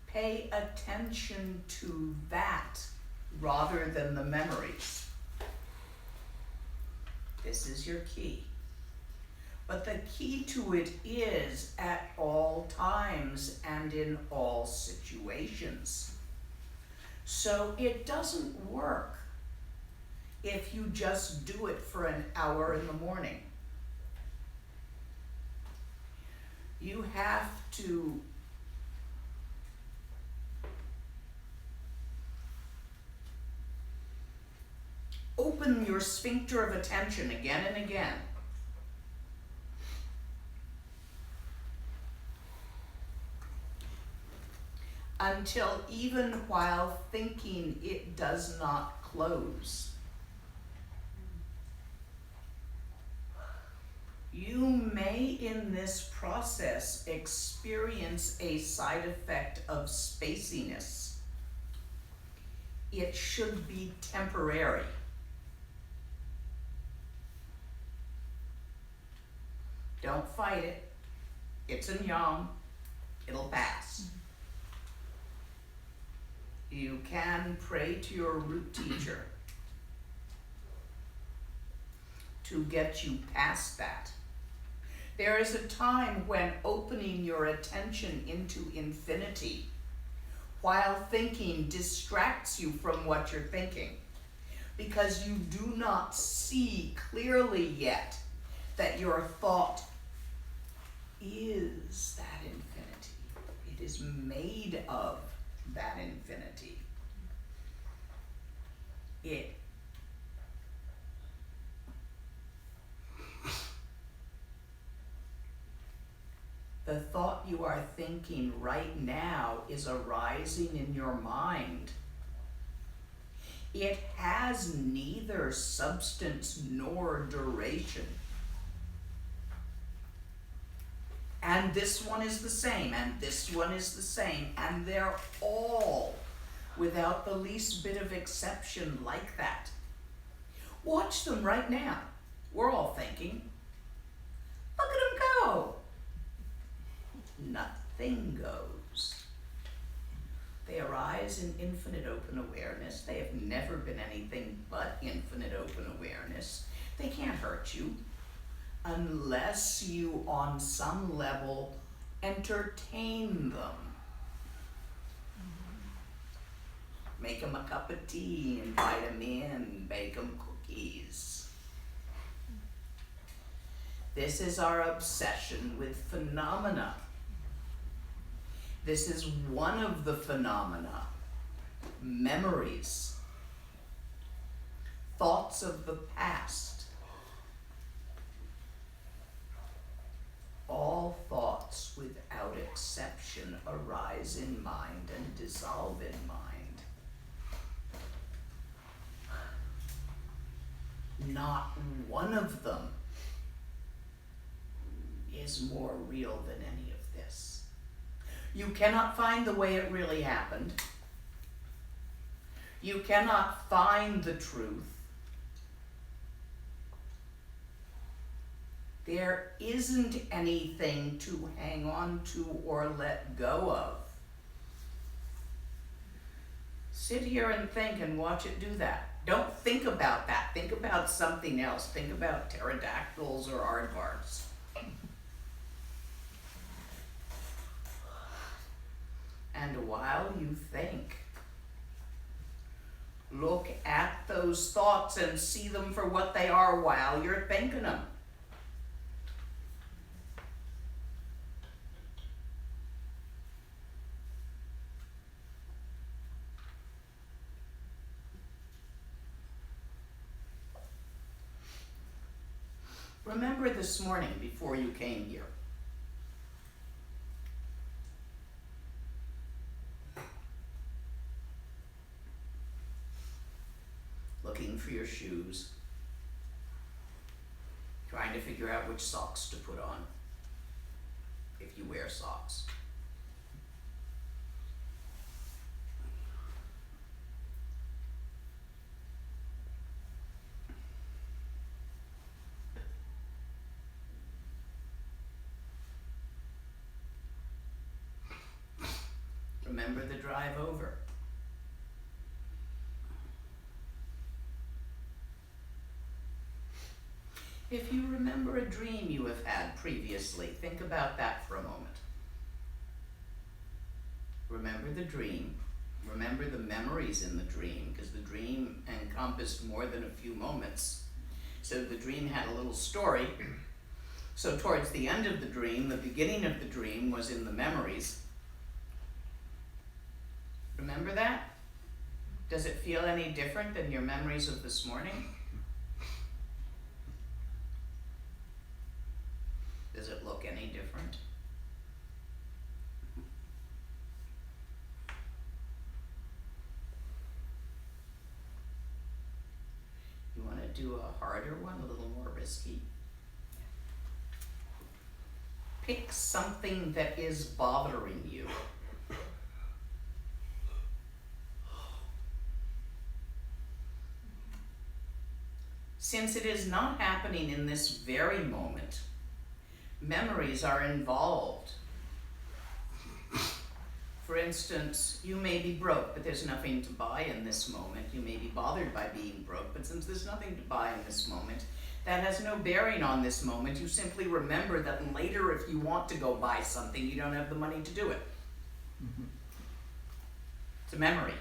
Pay attention to that rather than the memories. This is your key. But the key to it is at all times and in all situations. So it doesn't work if you just do it for an hour in the morning. You have to open your sphincter of attention again and again. Until even while thinking, it does not close. You may in this process experience a side effect of spaciness. It should be temporary. Don't fight it. It's a yang. It'll pass. You can pray to your root teacher to get you past that. There is a time when opening your attention into infinity while thinking distracts you from what you're thinking, because you do not see clearly yet that your thought is that infinity. It is made of that infinity. The thought you are thinking right now is arising in your mind. It has neither substance nor duration. And this one is the same, and this one is the same, and they're all, without the least bit of exception, like that. Watch them right now. We're all thinking. Look at them go. Nothing goes. They arise in infinite open awareness. They have never been anything but infinite open awareness. They can't hurt you unless you, on some level, entertain them. Make them a cup of tea, invite them in, bake them cookies. This is our obsession with phenomena. This is one of the phenomena. Memories. Thoughts of the past. All thoughts without exception arise in mind and dissolve in mind. Not one of them is more real than any of this. You cannot find the way it really happened. You cannot find the truth. There isn't anything to hang on to or let go of. Sit here and think and watch it do that. Don't think about that. Think about something else. Think about pterodactyls or aardvarks. And while you think, look at those thoughts and see them for what they are while you're thinking them. Remember this morning before you came here. Looking for your shoes. trying to figure out which socks to put on, if you wear socks. Remember the drive over. If you remember a dream you have had previously, think about that for a moment. Remember the dream. Remember the memories in the dream, because the dream encompassed more than a few moments. So the dream had a little story. So towards the end of the dream, the beginning of the dream was in the memories. Remember that? Does it feel any different than your memories of this morning? Does it look any different? You want to do a harder one, a little more risky? Pick something that is bothering you. Since it is not happening in this very moment, memories are involved. For instance, you may be broke, but there's nothing to buy in this moment. You may be bothered by being broke, but since there's nothing to buy in this moment, that has no bearing on this moment. You simply remember that later, if you want to go buy something, you don't have the money to do it. It's a memory.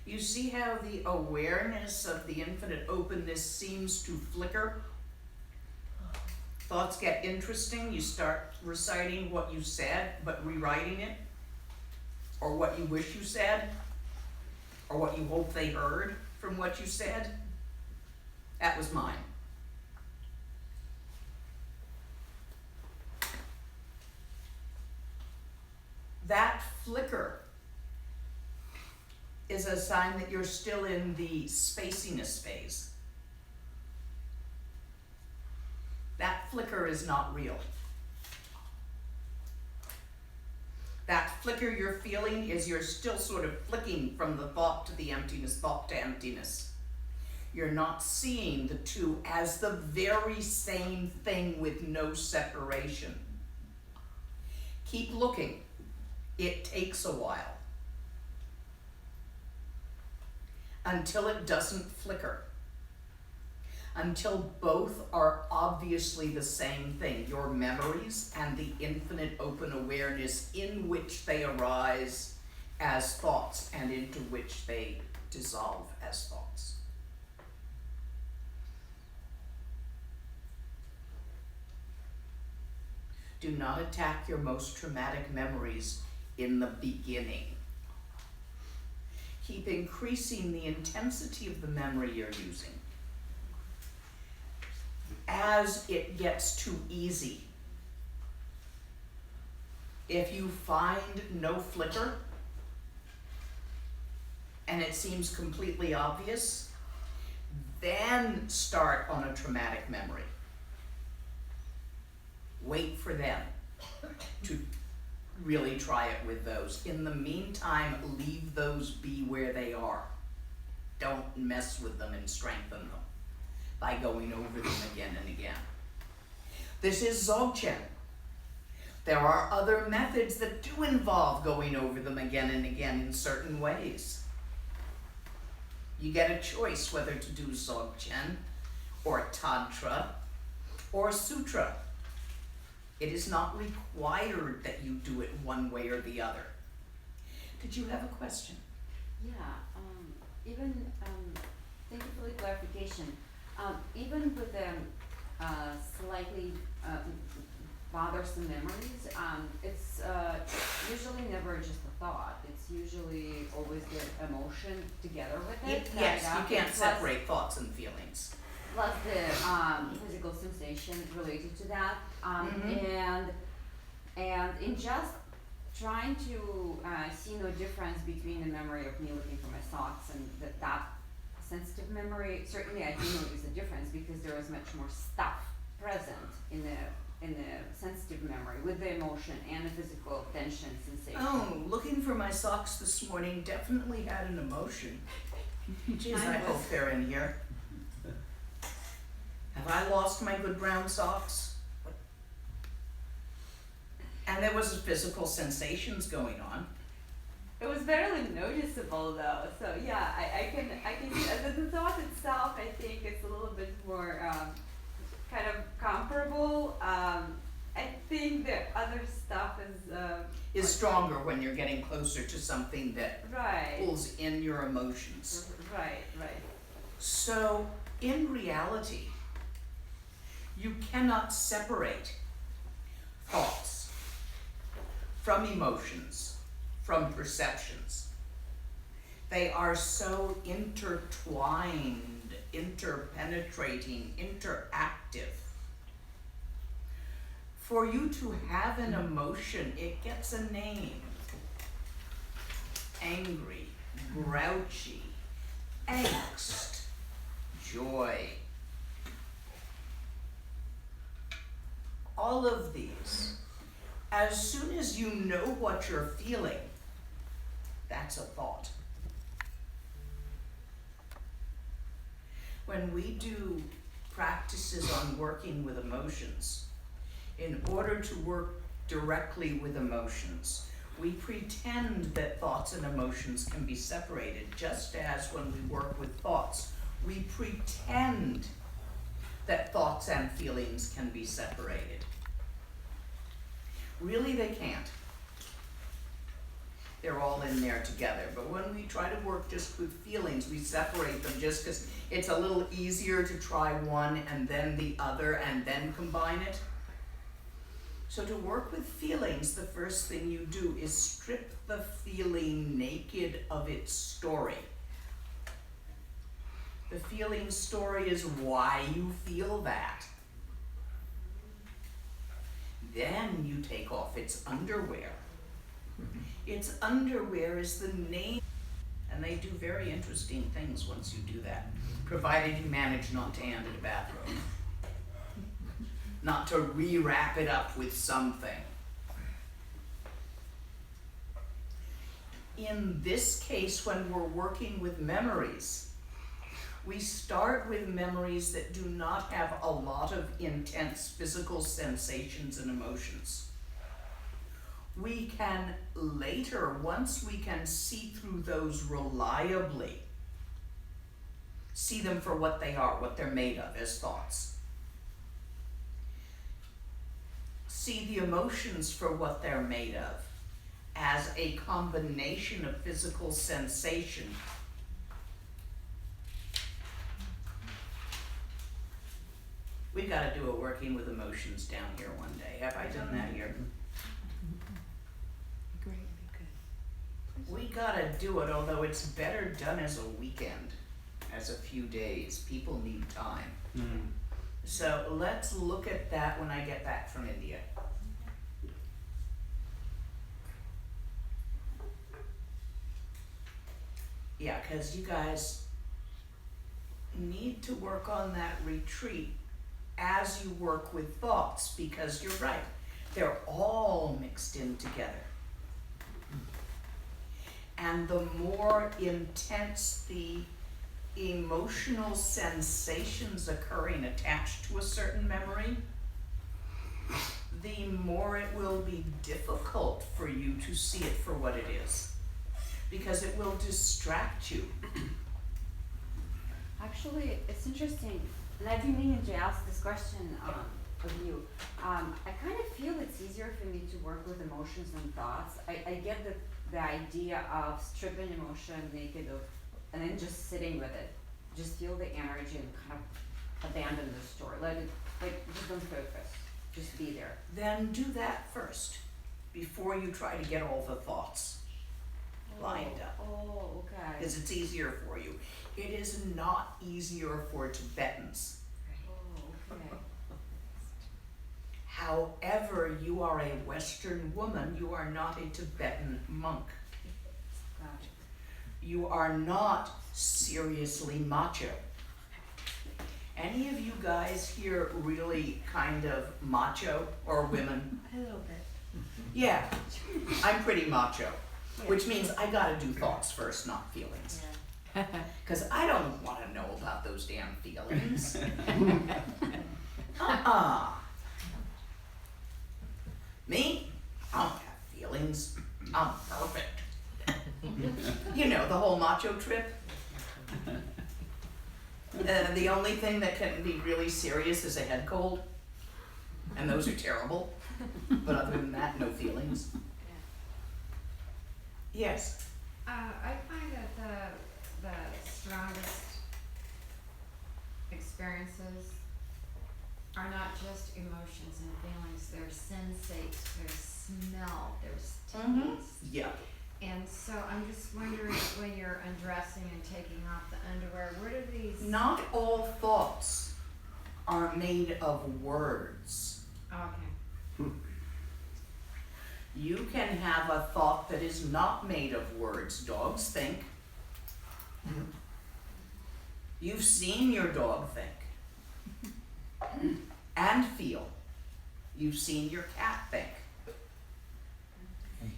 You see how the awareness of the infinite openness seems to flicker? Thoughts get interesting, you start reciting what you said, but rewriting it, or what you wish you said, or what you hope they heard from what you said. That was mine. That flicker is a sign that you're still in the spaciness phase. That flicker is not real. That flicker you're feeling is you're still sort of flicking from the thought to the emptiness, thought to emptiness. You're not seeing the two as the very same thing with no separation. Keep looking. It takes a while. Until it doesn't flicker. Until both are obviously the same thing, your memories and the infinite open awareness in which they arise as thoughts and into which they dissolve as thoughts. Do not attack your most traumatic memories in the beginning. Keep increasing the intensity of the memory you're using. As it gets too easy. If you find no flicker, and it seems completely obvious, then start on a traumatic memory. Wait for them to really try it with those. In the meantime, leave those be where they are. Don't mess with them and strengthen them by going over them again and again. This is Dzogchen. There are other methods that do involve going over them again and again in certain ways. You get a choice whether to do Dzogchen or Tantra or Sutra. It is not required that you do it one way or the other. Did you have a question? Yeah, thank you for the clarification. Even with the slightly bothersome memories, it's usually never just a thought. It's usually always the emotion together with it. Yes, you can't plus- separate thoughts and feelings. Plus the physical sensation related to that, and in just trying to see no difference between the memory of me looking for my socks and that sensitive memory, certainly I do notice a difference because there is much more stuff present in the sensitive memory with the emotion and the physical tension sensation. Oh, looking for my socks this morning definitely had an emotion. Geez, I hope they're in here. Have I lost my good brown socks? And there was physical sensations going on. It was barely noticeable though, so yeah, I can see the thought itself. I think it's a little bit more kind of comparable. I think the other stuff Is stronger when you're getting closer to something that right, pulls in your emotions. right. So, in reality, you cannot separate thoughts from emotions, from perceptions. They are so intertwined, interpenetrating, interactive. For you to have an emotion, it gets a name. Angry, grouchy, angst, joy. All of these, as soon as you know what you're feeling, that's a thought. When we do practices on working with emotions, in order to work directly with emotions, we pretend that thoughts and emotions can be separated, just as when we work with thoughts, we pretend that thoughts and feelings can be separated. Really, they can't. They're all in there together, but when we try to work just with feelings, we separate them just because it's a little easier to try one and then the other and then combine it. So to work with feelings, the first thing you do is strip the feeling naked of its story. The feeling story is why you feel that. Then you take off its underwear. Its underwear is the name, and they do very interesting things once you do that, provided you manage not to end in a bathroom. Not to rewrap it up with something. In this case, when we're working with memories, we start with memories that do not have a lot of intense physical sensations and emotions. We can later, once we can see through those reliably, see them for what they are, what they're made of as thoughts. See the emotions for what they're made of, as a combination of physical sensation. We've got to do a working with emotions down here one day. Have I done that here? We gotta do it, although it's better done as a weekend, as a few days. People need time. So let's look at that when I get back from India. Yeah, because you guys need to work on that retreat as you work with thoughts, because you're right, they're all mixed in together. And the more intense the emotional sensations occurring attached to a certain memory, the more it will be difficult for you to see it for what it is, because it will distract you. Actually, it's interesting, and I've been meaning to ask this question of you. I kind of feel it's easier for me to work with emotions and thoughts. I get the idea of stripping emotion naked of, and then just sitting with it. Just feel the energy and kind of abandon the story. Let it, just don't focus. Just be there. Then do that first, before you try to get all the thoughts lined up. Oh, okay. Because it's easier for you. It is not easier for Tibetans. Oh, okay. However, you are a Western woman, you are not a Tibetan monk. Got it. You are not seriously macho. Any of you guys here really kind of macho, or women? A little bit. Yeah, I'm pretty macho, which means I gotta do thoughts first, not feelings. Because I don't want to know about those damn feelings. Me? I don't have feelings. I'm perfect. You know, the whole macho trip. The only thing that can be really serious is a head cold. And those are terrible. But other than that, no feelings. Yes. I find that the strongest experiences are not just emotions and feelings, there's sensates, there's smell, there's taste. Yeah. And so I'm just wondering, when you're undressing and taking off the underwear, where do these? Not all thoughts are made of words. Okay. You can have a thought that is not made of words. Dogs think. You've seen your dog think and feel. You've seen your cat think.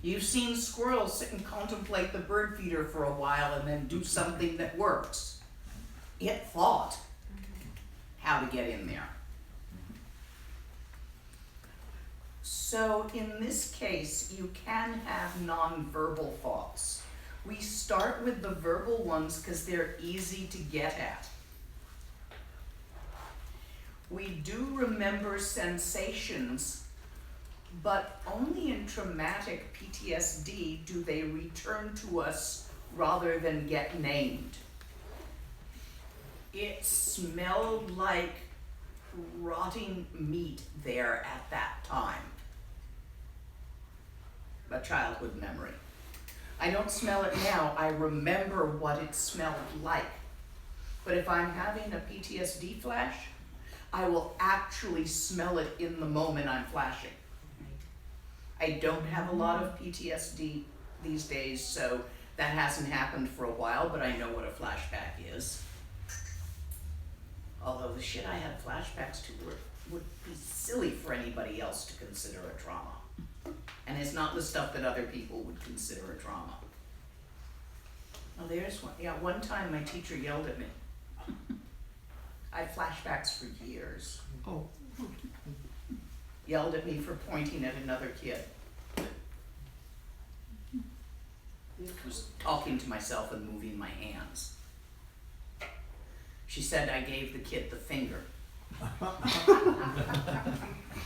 You've seen squirrels sit and contemplate the bird feeder for a while and then do something that works. It thought how to get in there. So in this case, you can have nonverbal thoughts. We start with the verbal ones because they're easy to get at. We do remember sensations, but only in traumatic PTSD do they return to us rather than get named. It smelled like rotting meat there at that time. A childhood memory. I don't smell it now, I remember what it smelled like. But if I'm having a PTSD flash, I will actually smell it in the moment I'm flashing. I don't have a lot of PTSD these days, so that hasn't happened for a while, but I know what a flashback is. Although the shit I had flashbacks to would be silly for anybody else to consider a trauma. And it's not the stuff that other people would consider a trauma. Oh, there's one. Yeah, one time my teacher yelled at me. I had flashbacks for years. Oh. Yelled at me for pointing at another kid. I was talking to myself and moving my hands. She said I gave the kid the finger.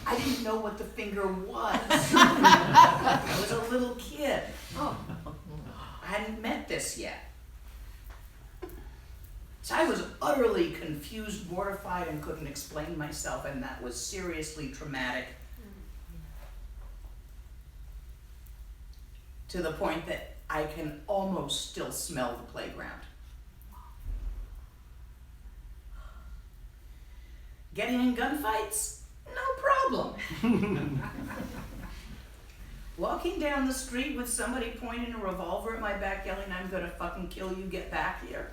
I didn't know what the finger was. I was a little kid. I hadn't met this yet. So I was utterly confused, mortified, and couldn't explain myself, and that was seriously traumatic. To the point that I can almost still smell the playground. Getting in gunfights? No problem. Walking down the street with somebody pointing a revolver at my back yelling, "I'm gonna fucking kill you, get back here."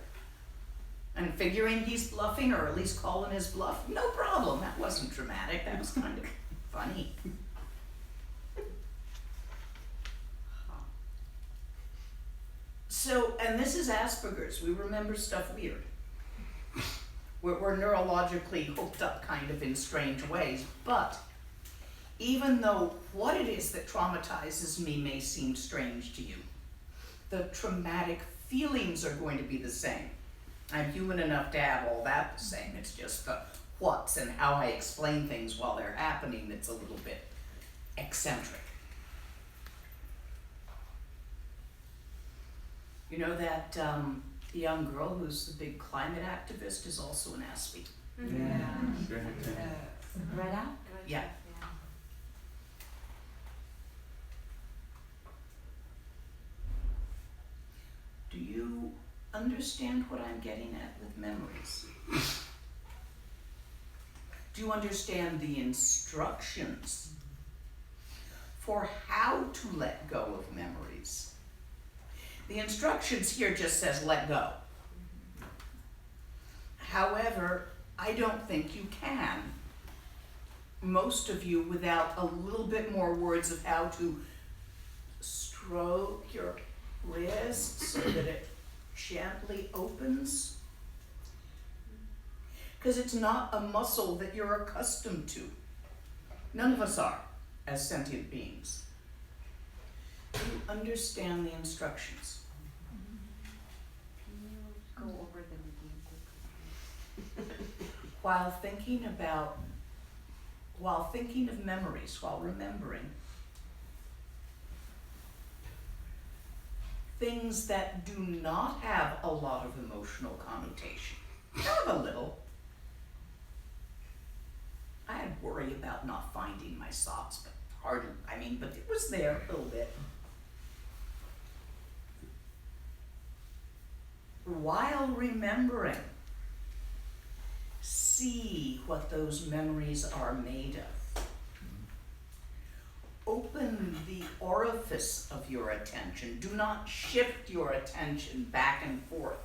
And figuring he's bluffing, or at least calling his bluff, no problem. That wasn't traumatic, that was kind of funny. So, and this is Asperger's, we remember stuff weird. We're neurologically hooked up kind of in strange ways, but even though what it is that traumatizes me may seem strange to you, the traumatic feelings are going to be the same. I'm human enough to have all that the same. It's just the what's and how I explain things while they're happening that's a little bit eccentric. You know that young girl who's the big climate activist is also an Aspie. Greta? Yeah. Do you understand what I'm getting at with memories? Do you understand the instructions for how to let go of memories? The instructions here just says let go. However, I don't think you can. Most of you without a little bit more words of how to stroke your wrist so that it gently opens. Because it's not a muscle that you're accustomed to. None of us are, as sentient beings. Do you understand the instructions? Can you go over them again quickly? While thinking of memories, while remembering, things that do not have a lot of emotional connotation. Have a little. I had worry about not finding my socks, but but it was there a little bit. While remembering, see what those memories are made of. Open the orifice of your attention. Do not shift your attention back and forth.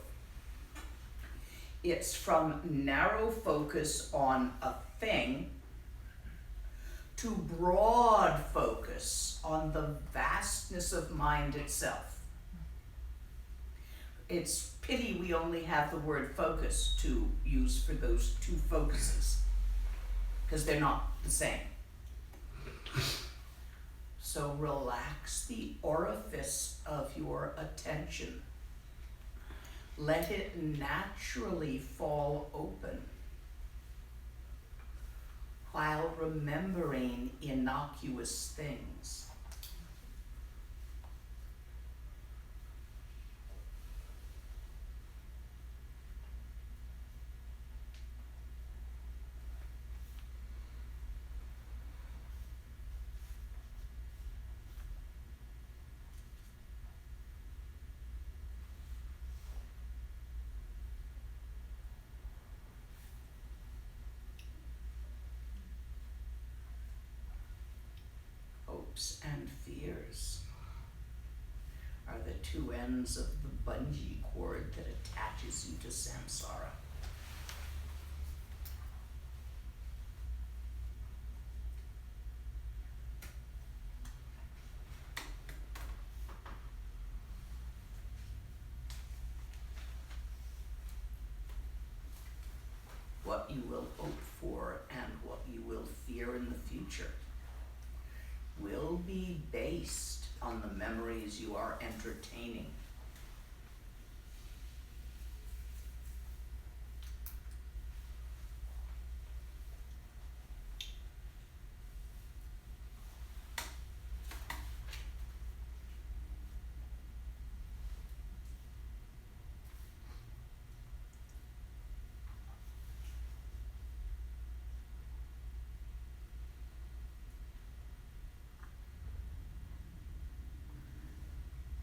It's from narrow focus on a thing to broad focus on the vastness of mind itself. It's pity we only have the word focus to use for those two focuses, because they're not the same. So relax the orifice of your attention. Let it naturally fall open while remembering innocuous things. Hopes and fears are the two ends of the bungee cord that attaches you to samsara. What you will hope for and what you will fear in the future will be based on the memories you are entertaining.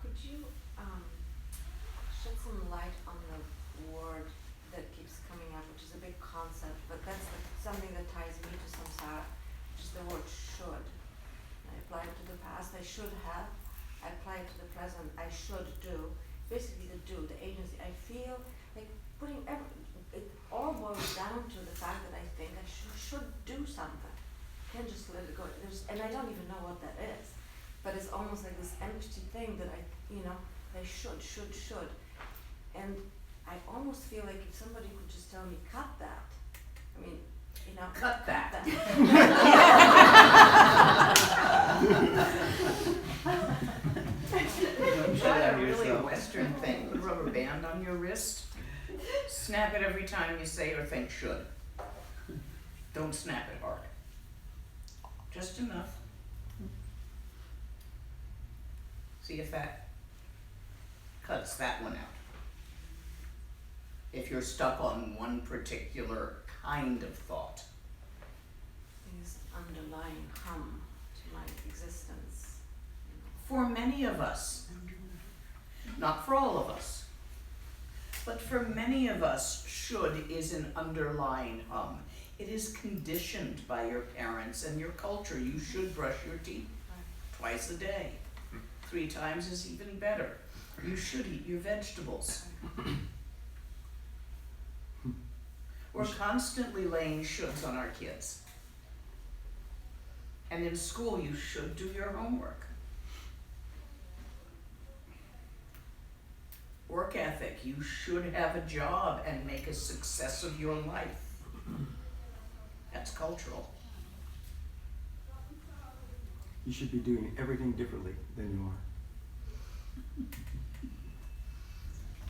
Could you shed some light on the word that keeps coming up, which is a big concept, but that's something that ties me to samsara, which is the word should. I apply it to the past, I should have. I apply it to the present, I should do. Basically the do, the agency. I feel like it all boils down to the fact that I think I should do something. Can't just let it go. And I don't even know what that is. But it's almost like this empty thing that I should. And I almost feel like if somebody could just tell me, cut that. I mean, you know. Cut that. Try a really Western thing. Put a rubber band on your wrist. Snap it every time you say or think should. Don't snap it hard. Just enough. See if that cuts that one out. If you're stuck on one particular kind of thought. There's underlying hum to my existence. For many of us, not for all of us, but for many of us, should is an underlying hum. It is conditioned by your parents and your culture. You should brush your teeth twice a day. 3 times is even better. You should eat your vegetables. We're constantly laying shoulds on our kids. And in school, you should do your homework. Work ethic, you should have a job and make a success of your life. That's cultural. You should be doing everything differently than you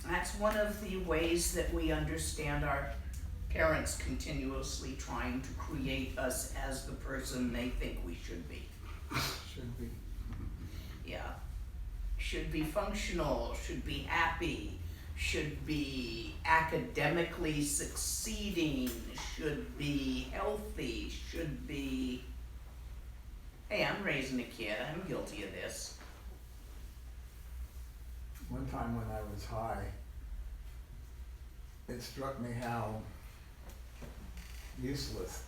are. That's one of the ways that we understand our parents continuously trying to create us as the person they think we should be. Should be. Yeah. Should be functional, should be happy, should be academically succeeding, should be healthy, should be, hey, I'm raising a kid, I'm guilty of this. One time when I was high, it struck me how useless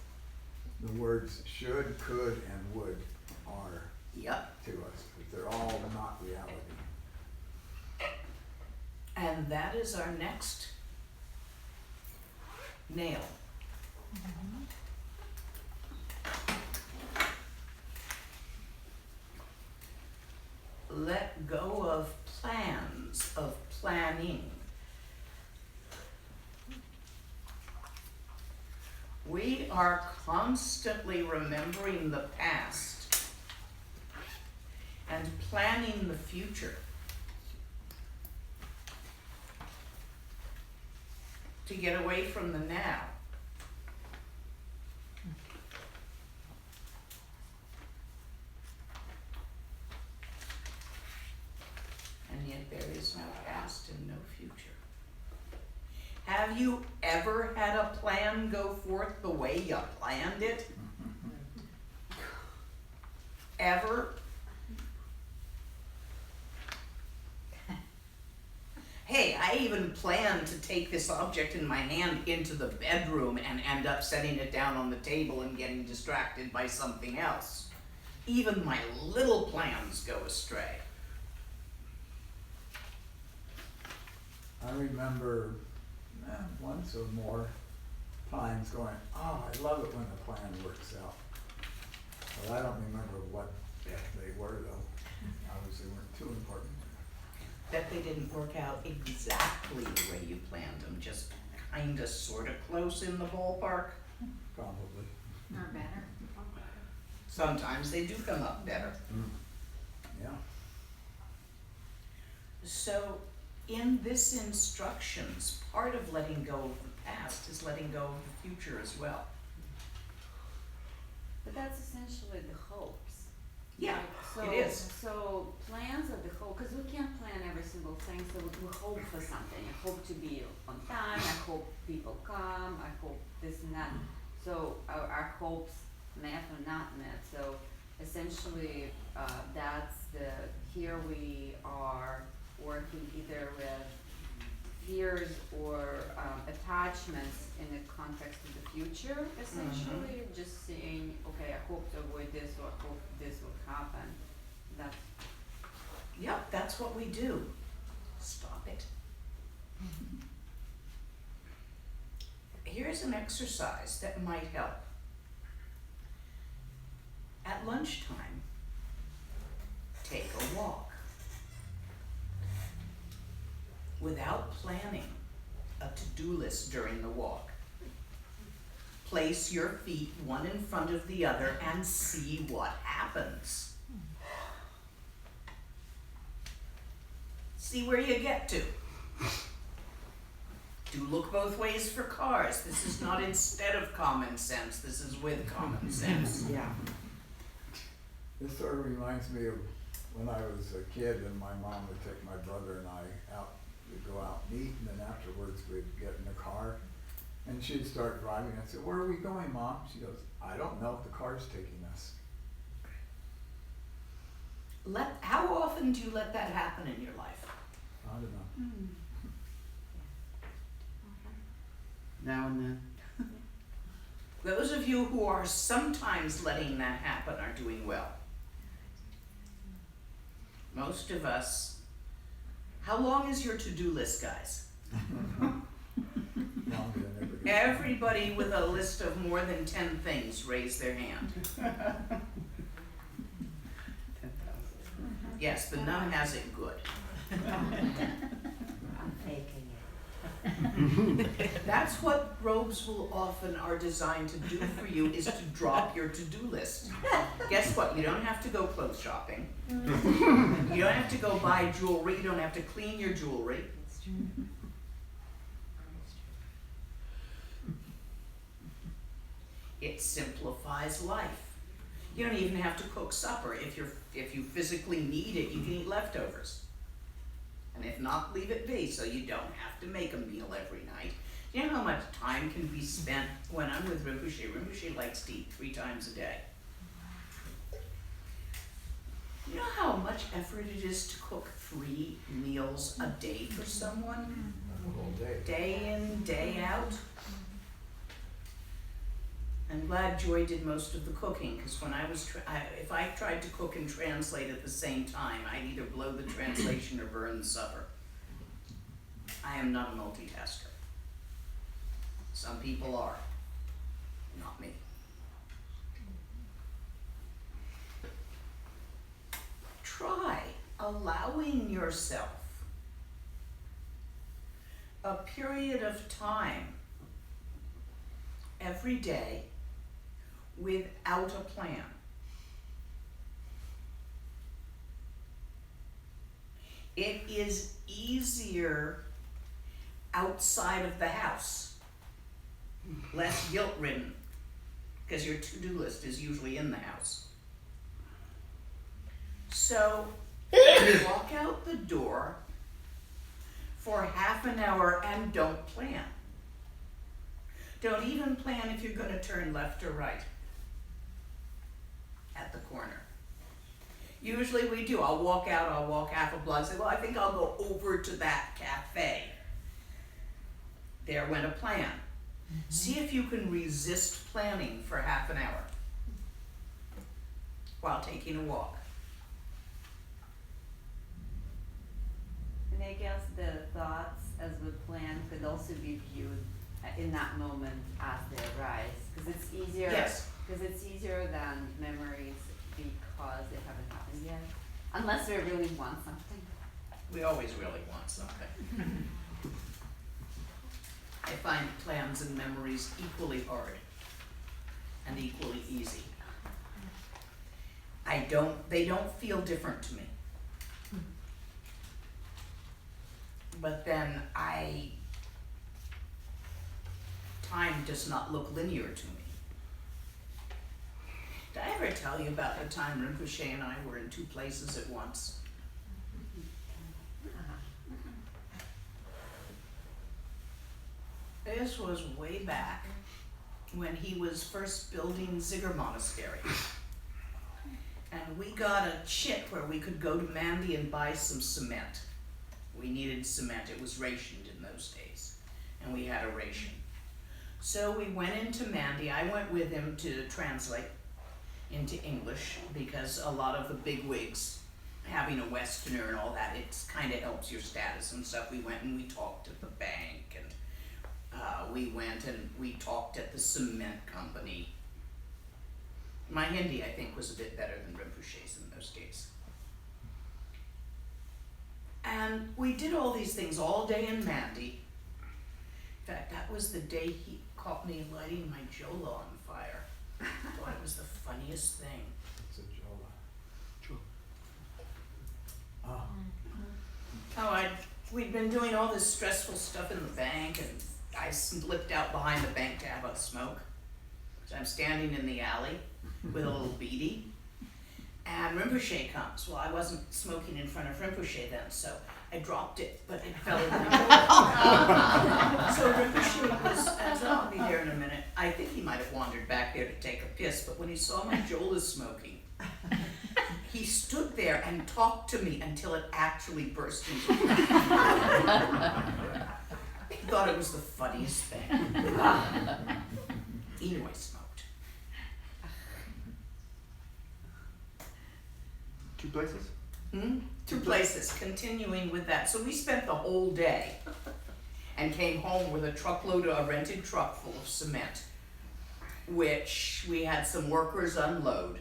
the words should, could, and would are Yep. to us. They're all not reality. And that is our next nail. Let go of plans, of planning. We are constantly remembering the past and planning the future. To get away from the now. And yet there is no past and no future. Have you ever had a plan go forth the way you planned it? Ever? Hey, I even planned to take this object in my hand into the bedroom and end up setting it down on the table and getting distracted by something else. Even my little plans go astray. I remember once or more times going, oh, I love it when the plan works out. But I don't remember what they were though. Obviously weren't too important. That they didn't work out exactly the way you planned them, just kinda sorta close in the ballpark. Probably. Or better. Sometimes they do come up better. Yeah. So in this instructions, part of letting go of the past is letting go of the future as well. But that's essentially the hopes. Yeah, Like, it is. So plans are the hope, because we can't plan every single thing, so we hope for something. I hope to be on time, I hope people come, I hope this and that. So our hopes met or not met, so essentially, that's here we are working either with fears or attachments in the context of the future, essentially, just saying, okay, I hope to avoid this, or I hope this will happen. That's, Yep, that's what we do. Stop it. Here's an exercise that might help. At lunchtime, take a walk. Without planning, a to-do list during the walk. Place your feet one in front of the other and see what happens. See where you get to. Do look both ways for cars. This is not instead of common sense, this is with common sense. Yeah. This sort of reminds me of when I was a kid and my mom would take my brother and I out, we'd go out and eat, and then afterwards we'd get in the car and she'd start driving. I'd say, "Where are we going, Mom?" She goes, "I don't know, the car's taking us." How often do you let that happen in your life? I don't know. Now and then. Those of you who are sometimes letting that happen are doing well. Most of us, how long is your to-do list, guys? Longer than everybody. Everybody with a list of more than 10 things, raise their hand. 10,000. Yes, the nun has it good. I'm faking it. That's what robes will often are designed to do for you, is to drop your to-do list. Guess what? You don't have to go clothes shopping. You don't have to go buy jewelry. You don't have to clean your jewelry. It's true. It simplifies life. You don't even have to cook supper. If you physically need it, you can eat leftovers. And if not, leave it be, so you don't have to make a meal every night. You know how much time can be spent when I'm with Rinpoche? Rinpoche likes to eat 3 times a day. You know how much effort it is to cook 3 meals a day for someone? The whole day. Day in, day out. I'm glad Joy did most of the cooking, because when I was, if I tried to cook and translate at the same time, I'd either blow the translation or burn the supper. I am not a multitasker. Some people are, not me. Try allowing yourself a period of time every day without a plan. It is easier outside of the house, less guilt-ridden, because your to-do list is usually in the house. So walk out the door for half an hour and don't plan. Don't even plan if you're going to turn left or right at the corner. Usually we do. I'll walk out, I'll walk half a block, say, well, I think I'll go over to that cafe. There went a plan. See if you can resist planning for half an hour while taking a walk. And I guess the thoughts as the plan could also be viewed in that moment as they arise, because it's easier. Yes. Because it's easier than memories because they haven't happened yet, unless we really want something. We always really want something. I find plans and memories equally hard and equally easy. They don't feel different to me. But then time does not look linear to me. Did I ever tell you about the time Rinpoche and I were in 2 places at once? This was way back when he was first building Gzer Monastery. And we got a chit where we could go to Mandy and buy some cement. We needed cement. It was rationed in those days. And we had a ration. So we went into Mandy. I went with him to translate into English because a lot of the bigwigs, having a Westerner and all that, it kind of helps your status and stuff. We went and we talked at the bank, and we went and we talked at the cement company. My Hindi, I think, was a bit better than Rinpoche's in those days. And we did all these things all day in Mandy. In fact, that was the day he caught me lighting my Jola on fire. I thought it was the funniest thing. It's a jola. We'd been doing all this stressful stuff in the bank, and I slipped out behind the bank to have a smoke. So I'm standing in the alley with a little beady, and Rinpoche comes. Well, I wasn't smoking in front of Rinpoche then, so I dropped it, but it fell in the middle. So Rinpoche was, I said, I'll be there in a minute. I think he might have wandered back there to take a piss, but when he saw my Jola smoking, he stood there and talked to me until it actually burst into flames. He thought it was the funniest thing. He knew I smoked. 2 places? 2 places, continuing with that. So we spent the whole day and came home with a rented truck full of cement, which we had some workers unload.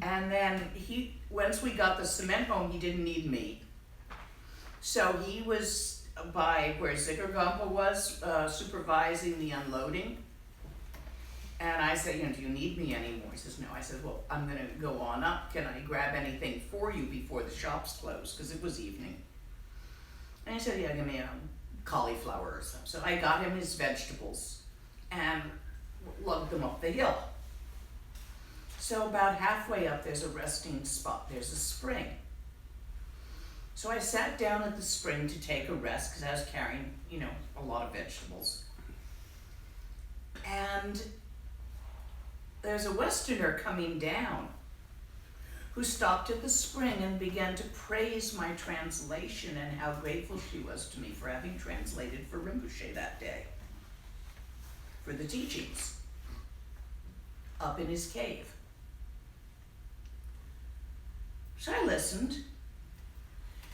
And then once we got the cement home, he didn't need me. So he was by where Ziggergampa was, supervising the unloading. And I said, do you need me anymore? He says, no. I said, well, I'm gonna go on up. Can I grab anything for you before the shops close? Because it was evening. And he said, yeah, give me a cauliflower or something. So I got him his vegetables and lugged them up the hill. So about halfway up, there's a resting spot. There's a spring. So I sat down at the spring to take a rest because I was carrying, a lot of vegetables. And there's a Westerner coming down who stopped at the spring and began to praise my translation and how grateful she was to me for having translated for Rinpoche that day, for the teachings, up in his cave. So I listened,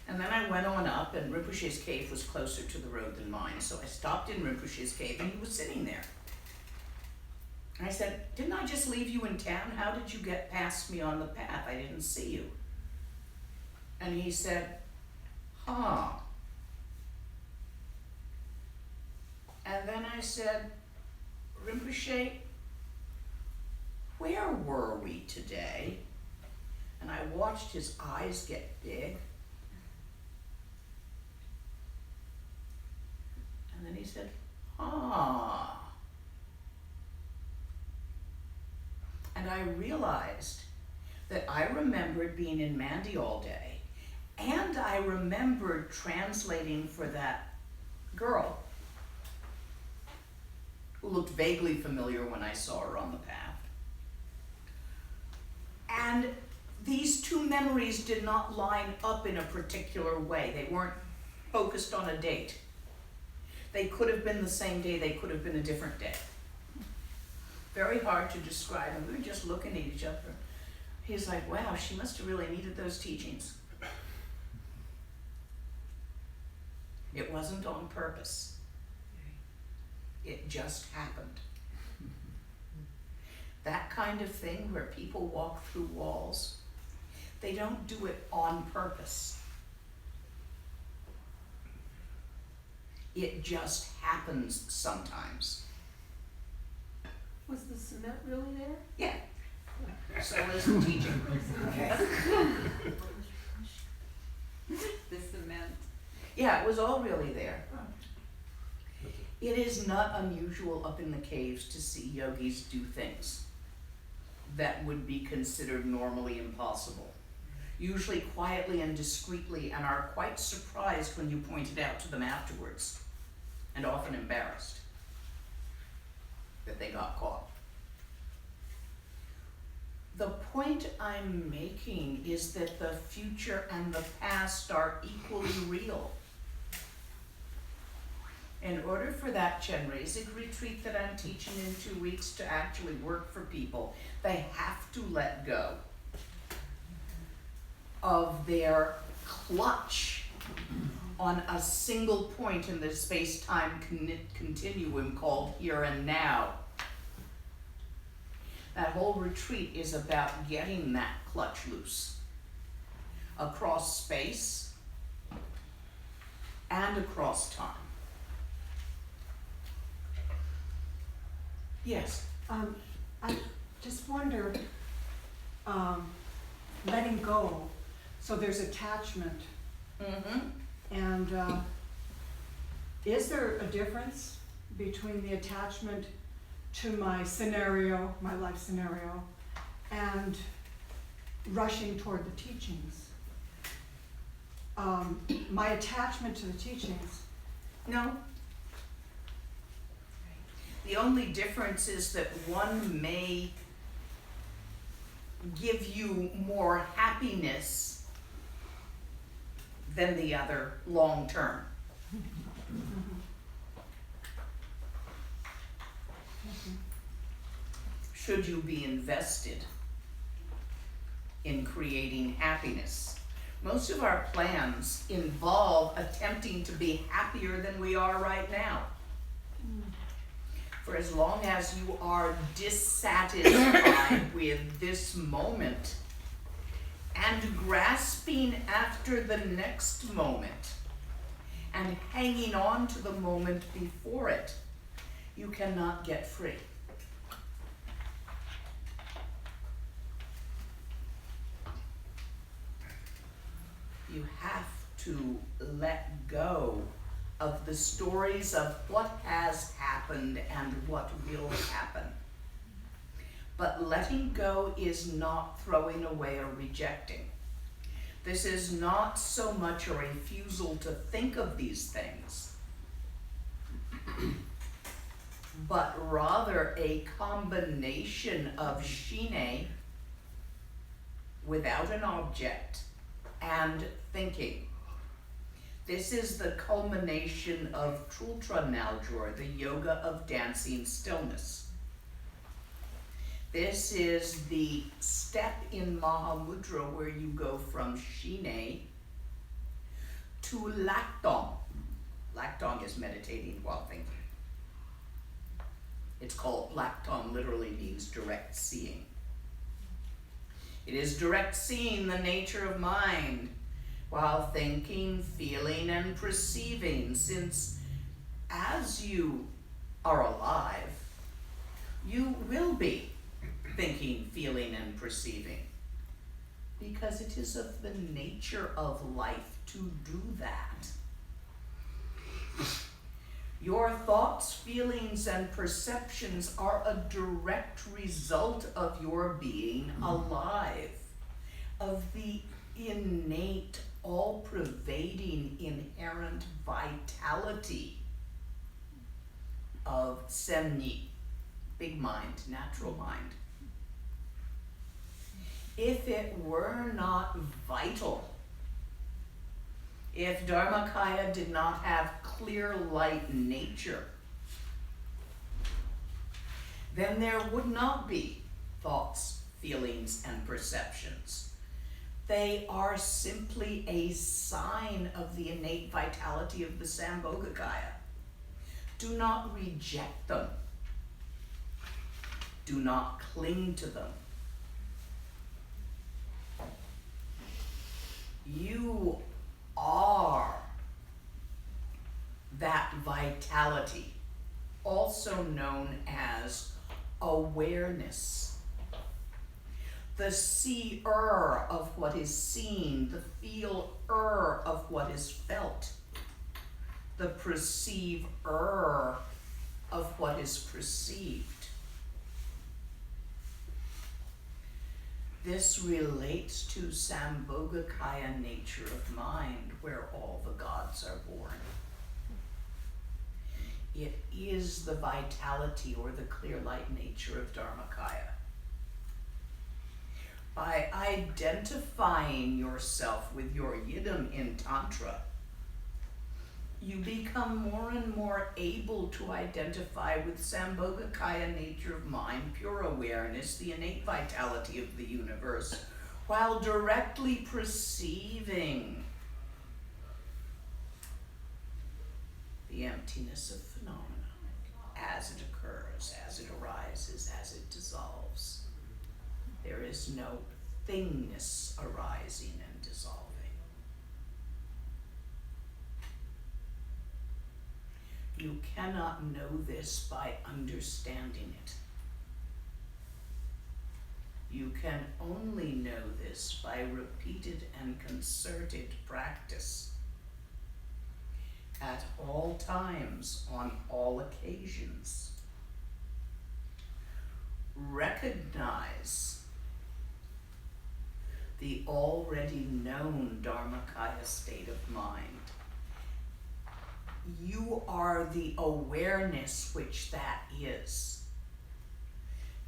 and then I went on up, and Rinpoche's cave was closer to the road than mine, so I stopped in Rinpoche's cave, and he was sitting there. And I said, didn't I just leave you in town? How did you get past me on the path? I didn't see you. And he said, huh. And then I said, Rinpoche, where were we today? And I watched his eyes get big. And then he said, ah. And I realized that I remembered being in Mandy all day, and I remembered translating for that girl who looked vaguely familiar when I saw her on the path. And these 2 memories did not line up in a particular way. They weren't focused on a date. They could have been the same day, they could have been a different day. Very hard to describe, and we were just looking at each other. He's like, wow, she must have really needed those teachings. It wasn't on purpose. It just happened. That kind of thing where people walk through walls, they don't do it on purpose. It just happens sometimes. Was the cement really there? Yeah. So is the teaching. The cement. Yeah, it was all really there. It is not unusual up in the caves to see yogis do things that would be considered normally impossible. Usually quietly and discreetly, and are quite surprised when you point it out to them afterwards, and often embarrassed that they got caught. The point I'm making is that the future and the past are equally real. In order for that Chenrezig retreat that I'm teaching in 2 weeks to actually work for people, they have to let go of their clutch on a single point in the space-time continuum called here and now. That whole retreat is about getting that clutch loose across space and across time. Yes. I just wonder, letting go, so there's attachment, Mm-hmm. and is there a difference between the attachment to my scenario, my life scenario, and rushing toward the teachings? My attachment to the teachings, No. The only difference is that one may give you more happiness than the other long term. Should you be invested in creating happiness? Most of our plans involve attempting to be happier than we are right now. For as long as you are dissatisfied with this moment and grasping after the next moment and hanging on to the moment before it, you cannot get free. You have to let go of the stories of what has happened and what will happen. But letting go is not throwing away or rejecting. This is not so much a refusal to think of these things, but rather a combination of shine without an object and thinking. This is the culmination of Trultra Naljor, the yoga of dancing stillness. This is the step in Mahamudra where you go from shine to laktong. Laktong is meditating while thinking. It's called, laktong literally means direct seeing. It is direct seeing the nature of mind while thinking, feeling, and perceiving, since as you are alive, you will be thinking, feeling, and perceiving, because it is of the nature of life to do that. Your thoughts, feelings, and perceptions are a direct result of your being alive, of the innate, all-pervading, inherent vitality of Semni, big mind, natural mind. If it were not vital, if Dharmakaya did not have clear light nature, then there would not be thoughts, feelings, and perceptions. They are simply a sign of the innate vitality of the Sambhogakaya. Do not reject them. Do not cling to them. You are that vitality, also known as awareness. The seer of what is seen, the feeler of what is felt, the perceiver of what is perceived. This relates to Sambhogakaya nature of mind, where all the gods are born. It is the vitality or the clear light nature of Dharmakaya. By identifying yourself with your yidam in Tantra, you become more and more able to identify with Sambhogakaya nature of mind, pure awareness, the innate vitality of the universe, while directly perceiving the emptiness of phenomena as it occurs, as it arises, as it dissolves. There is no thingness arising and dissolving. You cannot know this by understanding it. You can only know this by repeated and concerted practice at all times, on all occasions. Recognize the already known Dharmakaya state of mind. You are the awareness which that is.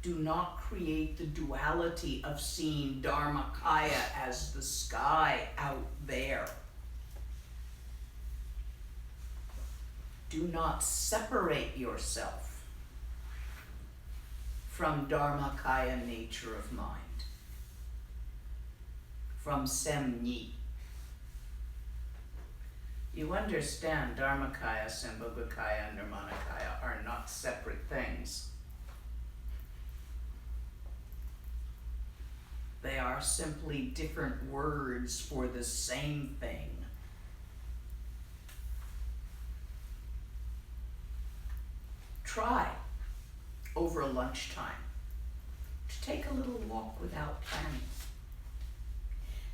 Do not create the duality of seeing Dharmakaya as the sky out there. Do not separate yourself from Dharmakaya nature of mind, from Semni. You understand Dharmakaya, Sambhogakaya, and Nirmanakaya are not separate things. They are simply different words for the same thing. Try, over lunchtime, to take a little walk without planning,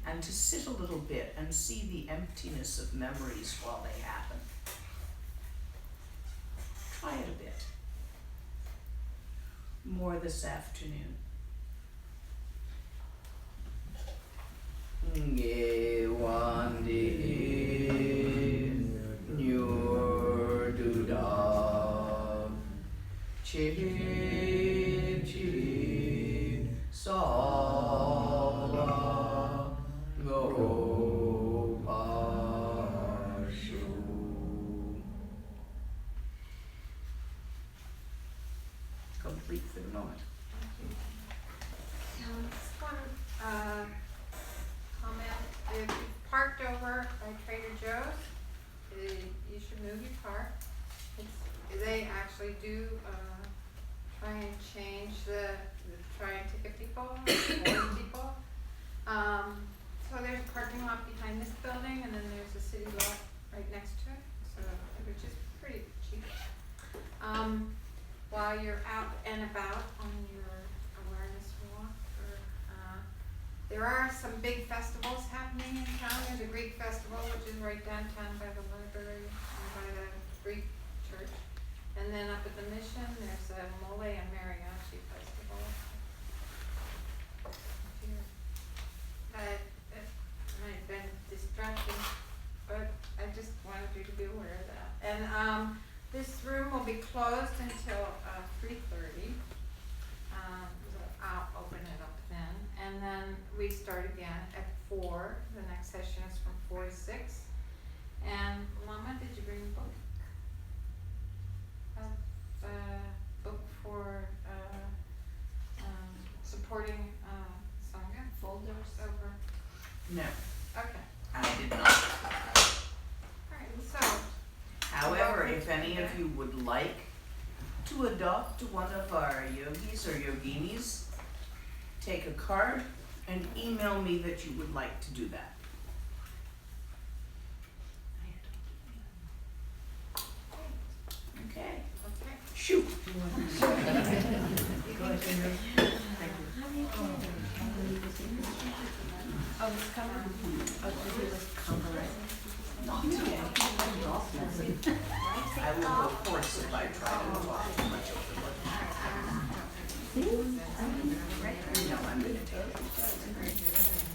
and to sit a little bit and see the emptiness of memories while they happen. Try it a bit. More this afternoon. Nge wandi nyor duda chi chi sa go pashu. Complete for the moment. Just one comment. If you parked over by Trader Joe's, you should move your car. They actually do try and change try and ticket people, warn people. So there's a parking lot behind this building, and then there's a city lot right next to it, so which is pretty cheap. While you're out and about on your awareness walk, there are some big festivals happening in town. There's a Greek festival, which is right downtown by the library and by the Greek church. And then up at the Mission, there's a Mole and Mariachi festival. It might have been distracting, but I just wanted you to be aware of that. And this room will be closed until 3:30. I'll open it up then. And then we start again at 4. The next session is from 4 to 6. And Lama, did you bring a book? A book for supporting Sangha? Folders over? No, Okay. I did not. Alright, so. However, if any of you would like to adopt one of our yogis or yoginis, take a card and email me that you would like to do that. Okay. Okay. Shoot. Oh, this cover? Oh, this cover. Not today. I will go hoarse if I try to talk too much over the. No, I'm gonna take it.